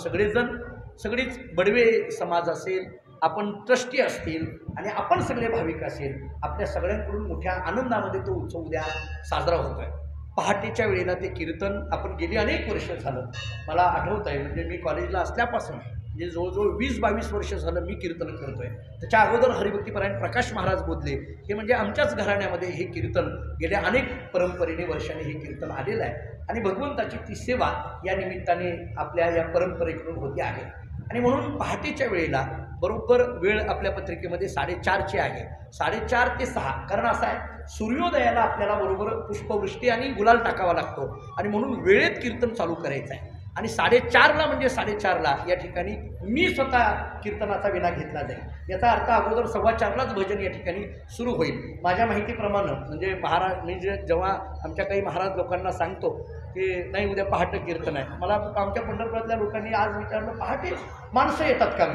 A: सगळीच बडवे समाज असेल, आपण ट्रस्टी असतील आणि आपण सगळे भाविक असेल, आपल्या सगळ्यांकडून मोठ्या आनंदामध्ये तो उत्सव उद्या साजरा होतो आहे. पहाटेच्या वेळेला ते कीर्तन आपण गेली अनेक वर्ष झालं मला आठवत आहे. म्हणजे मी कॉलेजला असल्यापासून म्हणजे जवळजवळ 20-22 वर्ष झालं मी कीर्तन करतो आहे. त्याच्या अगोदर हरिभक्तीपरायण प्रकाश महाराज बोधले हे म्हणजे आमच्याच घराण्यामध्ये हे कीर्तन गेल्या अनेक परंपरेने वर्षाने हे कीर्तन आलेलं आहे. आणि भगवंताची ती सेवा या निमित्ताने आपल्या या परंपरेकडून होती आहे. आणि म्हणून पहाटेच्या वेळेला बरोबर वेळ आपल्या पत्रिकेमध्ये 4:30ची आहे. 4:30 ते 6 कारण असं आहे सूर्योदयाला आपल्याला बरोबर पुष्पवृष्टी आणि गुलाल टाकावा लागतो आणि म्हणून वेळेत कीर्तन चालू करायचं आहे. आणि 4:30ला म्हणजे 4:30ला या ठिकाणी मी स्वतः कीर्तनाचा विना घेतला जाईल. याचा अर्थ अगोदर 4:15लाच भजन या ठिकाणी सुरू होईल. माझ्या माहितीप्रमाणे म्हणजे महाराज मी जेव्हा आमच्या काही महाराज लोकांना सांगतो की नाही उद्या पहाटे कीर्तन आहे, मला आमच्या पंढरपुरातल्या लोकांनी आज विचारलं पहाटे माणसं येतात का?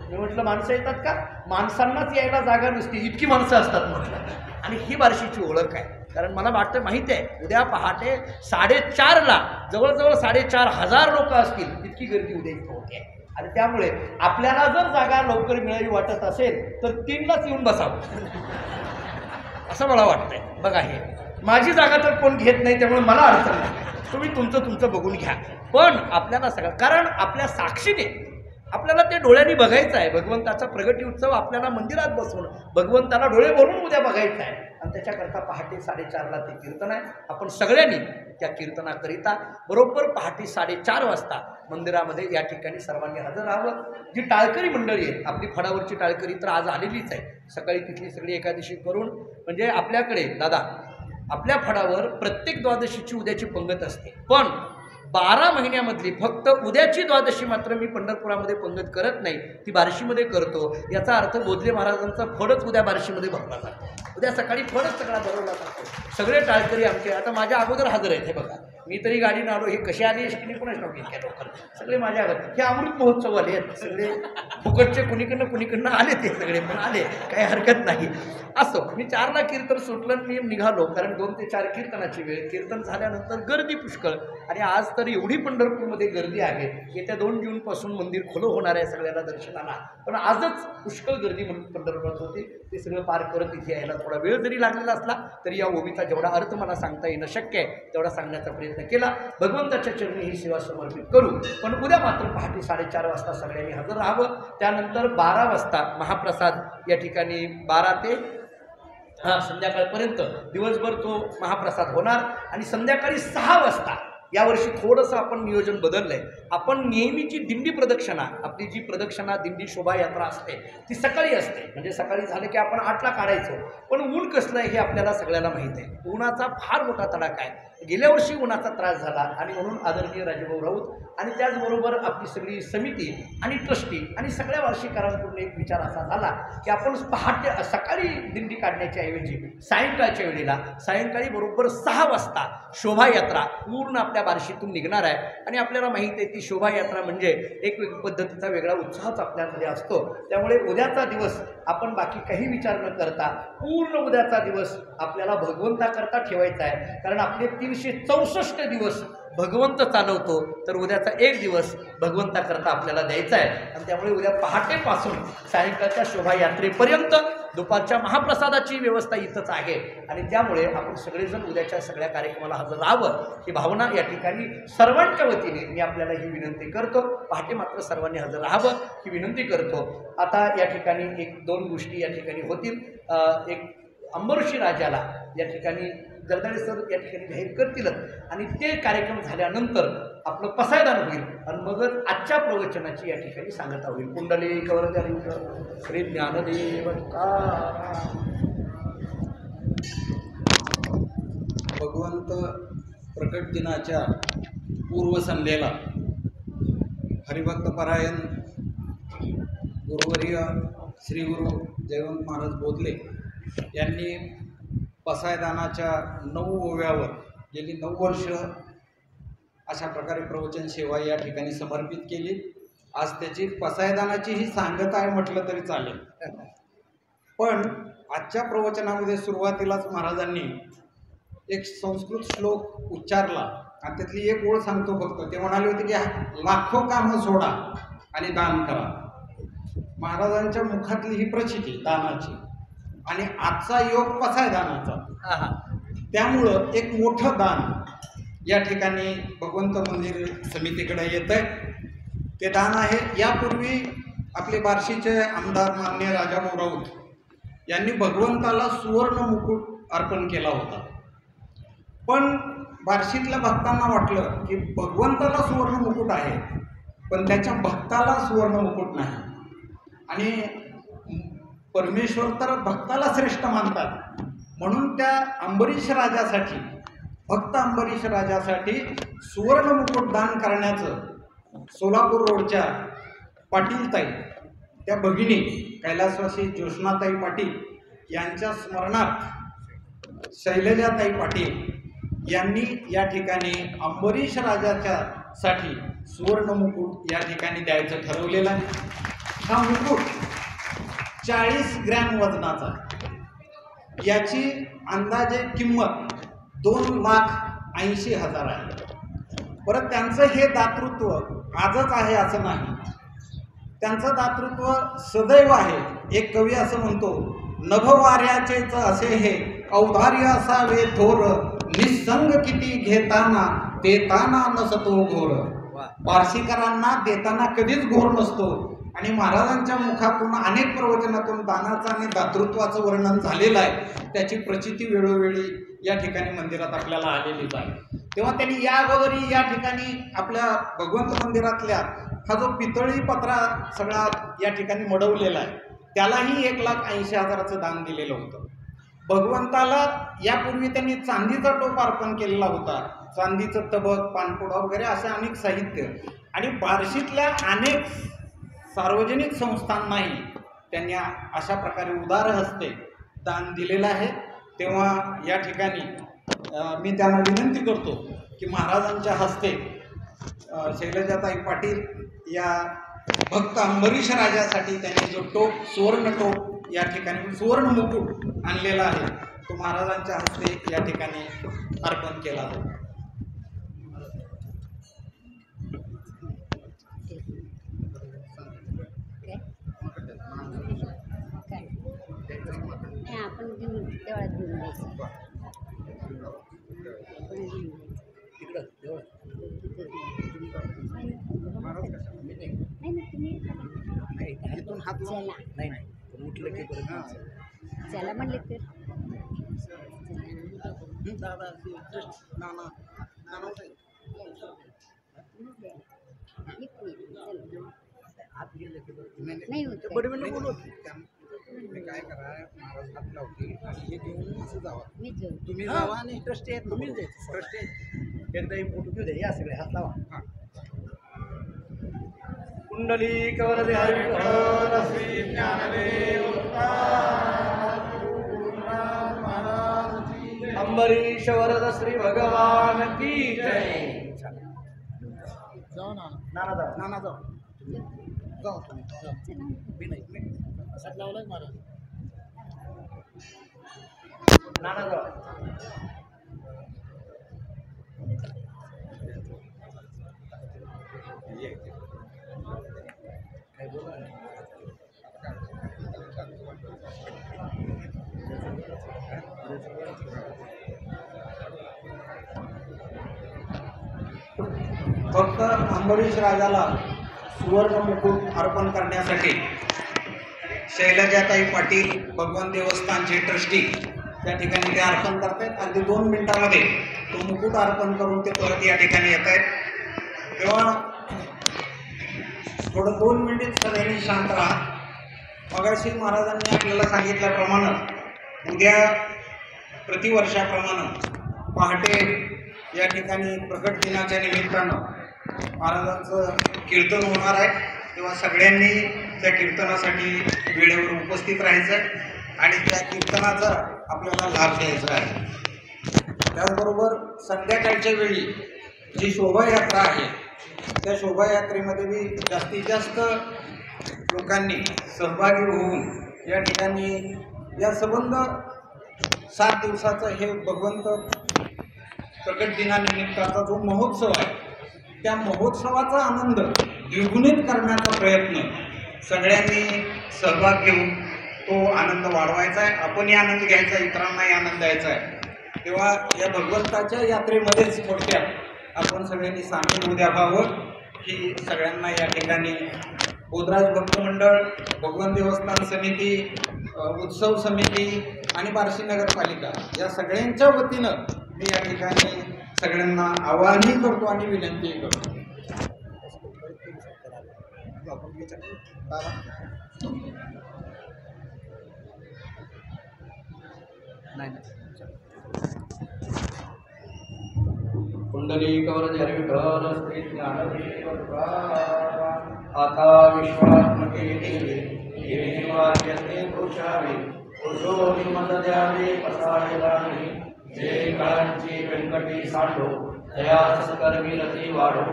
A: मी म्हटलं माणसं येतात का? माणसांनाच यायला जागा नसते इतकी माणसं असतात म्हटलं. आणि ही बार्शीची ओळख आहे. कारण मला वाटतं माहिती आहे उद्या पहाटे 4:30ला जवळजवळ 4,500 लोक असतील इतकी गर्दी उद्या इथं होते. आणि त्यामुळे आपल्याला जर जागा लवकर मिळावी वाटत असेल तर 3लाच येऊन बसावं असं मला वाटतंय. बघा हे माझी जागा तर कोण घेत नाही त्यामुळे मला अडचण नाही, तुम्ही तुमचं बघून घ्या. पण आपल्याला सगळं कारण आपल्या साक्षीने आपल्याला ते डोळ्यांनी बघायचं आहे. भगवंताचा प्रगटी उत्सव आपल्याला मंदिरात बसून भगवंताला डोळे भरून उद्या बघायचं आहे. आणि त्याच्याकरता पहाटे 4:30ला ते कीर्तन आहे. आपण सगळ्यांनी त्या कीर्तनाकरिता बरोबर पहाटे 4:30 वाजता मंदिरामध्ये या ठिकाणी सर्वांनी हजर राहावं. जी टाळकरी मंडळी आहे आपली फडावरची टाळकरी तर आज आलेलीच आहे. सकाळी तिथली सगळी एकादशी करून म्हणजे आपल्याकडे दादा आपल्या फडावर प्रत्येक द्वादशीची उद्याची पंगत असते. पण 12 महिन्यामधली फक्त उद्याची द्वादशी मात्र मी पंढरपुरामध्ये पंगत करत नाही, ती बार्शीमध्ये करतो. याचा अर्थ बोधले महाराजांचा फडच उद्या बार्शीमध्ये भरला जातो. उद्या सकाळी फडच सगळा भरवला जातो. सगळे टाळकरी आमचे आता माझ्या अगोदर हजर आहेत. हे बघा मी तरी गाडीनं आलो, हे कसे आले एसटीने कोणाच नव्हते इतक्या लोकांना सगळे माझ्या अगोदर. हे अमृत महोत्सव आले आहेत सगळे फुकटचे कुणीकडनं आले ते सगळे पण आले काही हरकत नाही. असो मी 4ला कीर्तन सुटलं मी निघालो कारण 2 ते 4 कीर्तनाची वेळ. कीर्तन झाल्यानंतर गर्दी पुष्कळ आणि आज तर एवढी पंढरपूरमध्ये गर्दी आहे. येत्या 2 जूनपासून मंदिर खुलं होणार आहे सगळ्यांना दर्शनाला. पण आजच पुष्कळ गर्दी पंढरपुरात होती. ते सगळं पार करत इथे यायला थोडा वेळ जरी लागलेला असला तरी या ओवीचा जेवढा अर्थ मला सांगता येणं शक्य आहे तेवढा सांगण्याचा प्रयत्न केला. भगवंताच्या चरणी ही सेवा समर्पित करू. पण उद्या मात्र पहाटे 4:30 वाजता सगळ्यांनी हजर राहावं. त्यानंतर 12 वाजता महाप्रसाद या ठिकाणी 12 ते संध्याकाळपर्यंत दिवसभर तो महाप्रसाद होणार. आणि संध्याकाळी 6 वाजता यावर्षी थोडंसं आपण नियोजन बदललं आहे. आपण नेहमीची दिंडी प्रदक्षिणा, आपली जी प्रदक्षिणा दिंडी शोभायात्रा असते ती सकाळी असते. म्हणजे सकाळी झालं की आपण 8ला काढायचो. पण ऊन कसलं आहे हे आपल्याला सगळ्याला माहीत आहे. उन्हाचा फार मोठा तडाखा आहे. गेल्या वर्षी उन्हाचा त्रास झाला आणि म्हणून आदरणीय राजभाऊ राऊत आणि त्याचबरोबर आपली सगळी समिती आणि ट्रस्टी आणि सगळ्या वार्षिकांकडून एक विचार असा झाला की आपण पहाटे सकाळी दिंडी काढण्याच्या ऐवजी सायंकाळच्या वेळेला सायंकाळी बरोबर 6 वाजता शोभायात्रा पूर्ण आपल्या बार्शीतून निघणार आहे. आणि आपल्याला माहीत आहे ती शोभायात्रा म्हणजे एक पद्धतीचा वेगळा उत्साहच आपल्यामध्ये असतो. त्यामुळे उद्याचा दिवस आपण बाकी काही विचार न करता पूर्ण उद्याचा दिवस आपल्याला भगवंताकरता ठेवायचा आहे. कारण आपले 364 दिवस भगवंत चालवतो, तर उद्याचा एक दिवस भगवंताकरता आपल्याला द्यायचा आहे. आणि त्यामुळे उद्या पहाटेपासून सायंकाळच्या शोभायात्रेपर्यंत दुपारच्या महाप्रसादाची व्यवस्था इथंच आहे. आणि त्यामुळे आपण सगळेजण उद्याच्या सगळ्या कार्यक्रमाला हजर राहावं ही भावना या ठिकाणी सर्वांच्या वतीने मी आपल्याला ही विनंती करतो. पहाटे मात्र सर्वांनी हजर राहावं ही विनंती करतो. आता या ठिकाणी 1-2 गोष्टी या ठिकाणी होतील. एक अंबऋषी राजाला या ठिकाणी जगदाळे सर या ठिकाणी जाहीर करतीलच. आणि ते कार्यक्रम झाल्यानंतर आपलं पसायदान होईल आणि मगच आजच्या प्रवचनाची या ठिकाणी सांगता होईल. कुंडली कवर श्री ज्ञानदेव
B: भगवंत प्रकट दिनाच्या पूर्वसंध्येला हरिभक्तपरायण गुरुवर्य श्री गुरु जयवंत महाराज बोधले यांनी पसायदानाच्या 9 ओव्यावर गेली 9 वर्ष अशा प्रकारे प्रवचन सेवा या ठिकाणी समर्पित केली. आज त्याची पसायदानाची ही सांगता आहे म्हटलं तरी चालेल. पण आजच्या प्रवचनामध्ये सुरुवातीलाच महाराजांनी एक संस्कृत श्लोक उच्चारला आणि त्यातली एक ओळ सांगतो फक्त. ते म्हणाले होते की लाखो कामं सोडा आणि दान करा. महाराजांच्या मुखातली ही प्रचिती दानाची आणि आजचा योग पसायदानाचा. त्यामुळं एक मोठं दान या ठिकाणी भगवंत मंदिर समितीकडे येत आहे. ते दान आहे. यापूर्वी आपले बार्शीचे आमदार माननीय राजाभाऊ राऊत यांनी भगवंताला सुवर्ण मुकुट अर्पण केला होता. पण बार्शीतल्या भक्तांना वाटलं की भगवंताला सुवर्ण मुकुट आहे पण त्याच्या भक्ताला सुवर्ण मुकुट नाही. आणि परमेश्वर तर भक्ताला श्रेष्ठ मानतात म्हणून त्या अंबरीश राजासाठी भक्त अंबरीश राजासाठी सुवर्ण मुकुट दान करण्याचं सोलापूर रोडच्या पाटीलताई त्या भगिनी कैलासवासी ज्योत्स्नाताई पाटील यांच्या स्मरणार्थ शैलजाताई पाटील यांनी या ठिकाणी अंबरीश राजाच्यासाठी सुवर्ण मुकुट या ठिकाणी द्यायचं ठरवलेलं आहे. हा मुकुट 40 ग्रॅम वजनाचा. याची अंदाजे किंमत 2,80,000 आहे. परत त्यांचं हे दातृत्व आजच आहे असं नाही. त्यांचं दातृत्व सदैव आहे. एक कवी असं म्हणतो, नभवाऱ्याचेच असे हे औदार्य असावे थोर, निसंग किती घेताना देताना नसतो घोर. बार्शीकरांना देताना कधीच घोर नसतो. आणि महाराजांच्या मुखातून अनेक प्रवचनातून दानाचं आणि दातृत्वाचं वर्णन झालेलं आहे. त्याची प्रचिती वेळोवेळी या ठिकाणी मंदिरात आपल्याला आलेलीच आहे. तेव्हा त्यांनी या अगोदरी या ठिकाणी आपल्या भगवंत मंदिरातल्या हा जो पितळी पत्रा सगळा या ठिकाणी मडवलेला आहे त्यालाही 1,80,000चं दान दिलेलं होतं. भगवंताला यापूर्वी त्यांनी चांदीचा टोप अर्पण केलेला होता. चांदीचं तबक, पानपुडा वगैरे असे अनेक साहित्य. आणि बार्शीतल्या अनेक सार्वजनिक संस्थांनाही त्यांनी अशा प्रकारे उदार हस्ते दान दिलेलं आहे. तेव्हा या ठिकाणी मी त्यांना विनंती करतो की महाराजांच्या हस्ते शैलजाताई पाटील या भक्त अंबरीश राजासाठी त्यांनी जो टोप सुवर्ण टोप या ठिकाणी सुवर्ण मुकुट आणलेला आहे तो महाराजांच्या हस्ते या ठिकाणी अर्पण केला जातो.
C: देवळात घेऊन जायचं.
A: तिकडं देवळ.
C: नाही ना तुम्ही
A: इथून हात लावून नाही नाही पण उठलं की परत
C: ज्याला म्हणले तर
A: दादा नाना नाना हात गेले की
C: नाही होत काय.
A: बडवीनं बोलवत तुम्ही काय करा महाराज हात लावतील आणि हे घेऊन असं जावा
C: मी जो
A: तुम्ही जावा आणि ट्रस्टी आहेत तुम्हीच जायचं ट्रस्टी आहेत एकदा एक फोटो घेऊ द्या या सगळे हात लावा कुंडली कवरदे हरी विठ्ठल श्री ज्ञानदेव अंबरीश वरद श्री भगवान की जय जाओ नाना जाओ जाओ तुम्ही मी नाही हात लावलाय महाराज नाना जाओ काय बोला
B: फक्त अंबरीश राजाला सुवर्ण मुकुट अर्पण करण्यासाठी शैलजाताई पाटील भगवान देवस्थानचे ट्रस्टी त्या ठिकाणी ते अर्पण करतायत. अगदी 2 मिनिटामध्ये तो मुकुट अर्पण करून ते परत या ठिकाणी येत आहेत. तेव्हा थोडं 2 मिनिट सगळ्यांनी शांत राहा. मगाशी महाराजांनी आपल्याला सांगितल्याप्रमाणे उद्या प्रतिवर्षाप्रमाणे पहाटे या ठिकाणी प्रकट दिनाच्या निमित्तानं महाराजांचं कीर्तन होणार आहे. तेव्हा सगळ्यांनी त्या कीर्तनासाठी वेळेवर उपस्थित राहायचं आहे आणि त्या कीर्तनाचा आपल्याला लाभ घ्यायचा आहे. त्याचबरोबर संध्याकाळच्या वेळी जी शोभायात्रा आहे त्या शोभायात्रेमध्ये बी जास्तीत जास्त लोकांनी सहभागी होऊन या ठिकाणी या संबंध 7 दिवसाचं हे भगवंत प्रकट दिनानिमित्ताचा जो महोत्सव आहे त्या महोत्सवाचा आनंद द्विगुणित करण्याचा प्रयत्न सगळ्यांनी सहभाग घेऊन तो आनंद वाढवायचा आहे. आपणही आनंद घ्यायचा, इतरांनाही आनंद द्यायचा आहे. तेव्हा या भगवंताच्या यात्रेमध्येच थोडक्यात आपण सगळ्यांनी सामील उद्या व्हावं ही सगळ्यांना या ठिकाणी बोधराज भक्त मंडळ, भगवान देवस्थान समिती, उत्सव समिती आणि बार्शी नगरपालिका या सगळ्यांच्या वतीनं मी या ठिकाणी सगळ्यांना आवाहनही करतो आणि विनंतीही करतो.
A: कुंडली कवरदे हरी विठ्ठल श्री ज्ञानदेव आता विश्वात्मके देवी वाक्यते पुरुषावे पुरुषो निमत द्यावे पसायलाने जे काळांची व्यंकटी साठो दया सत्कर्मी रती वाढो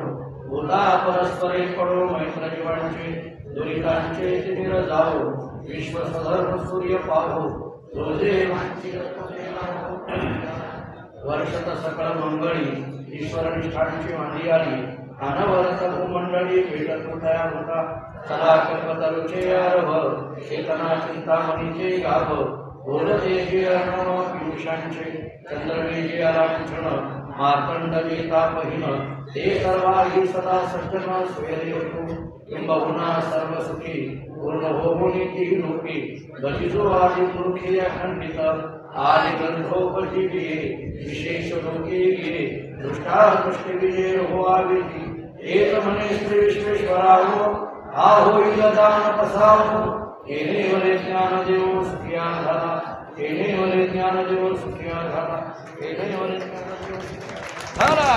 A: बोला परस्परे पडो मैत्र जीवांचे दुरितांचे तिमिर जाओ विश्व सधर्म सूर्य पाहो रोजे वर्षत सकळ मंगळी ईश्वर निष्ठांची मांडी आली अनवरत भूमंडळी भेटत मोठ्या मोठा सदा कल्पतरुचे अर्भ चेतना चिंतामणीचे गाभ बोलते जे अर्णव पियुषांचे चंद्रवेजे आरांछण मार्कंड तापहीन ते सर्वाही सदा सज्जन स्वयंदेवतो किंबहुना सर्व सुखी पूर्ण होऊनी ती लोकी गतिजो आदि पुरुषी अखंडित आदि ग्रंथोपजीविये विशेष लोके गिरे दृष्टा दृष्टि विजय हो आविधी एक मने श्री विश्वेश्वराहो हा होईल दान पसाहो येणे वरे ज्ञान देव सुखिया झाला येणे वरे ज्ञान देव सुखिया झाला येणे वरे ज्ञान देव सुखिया झाला.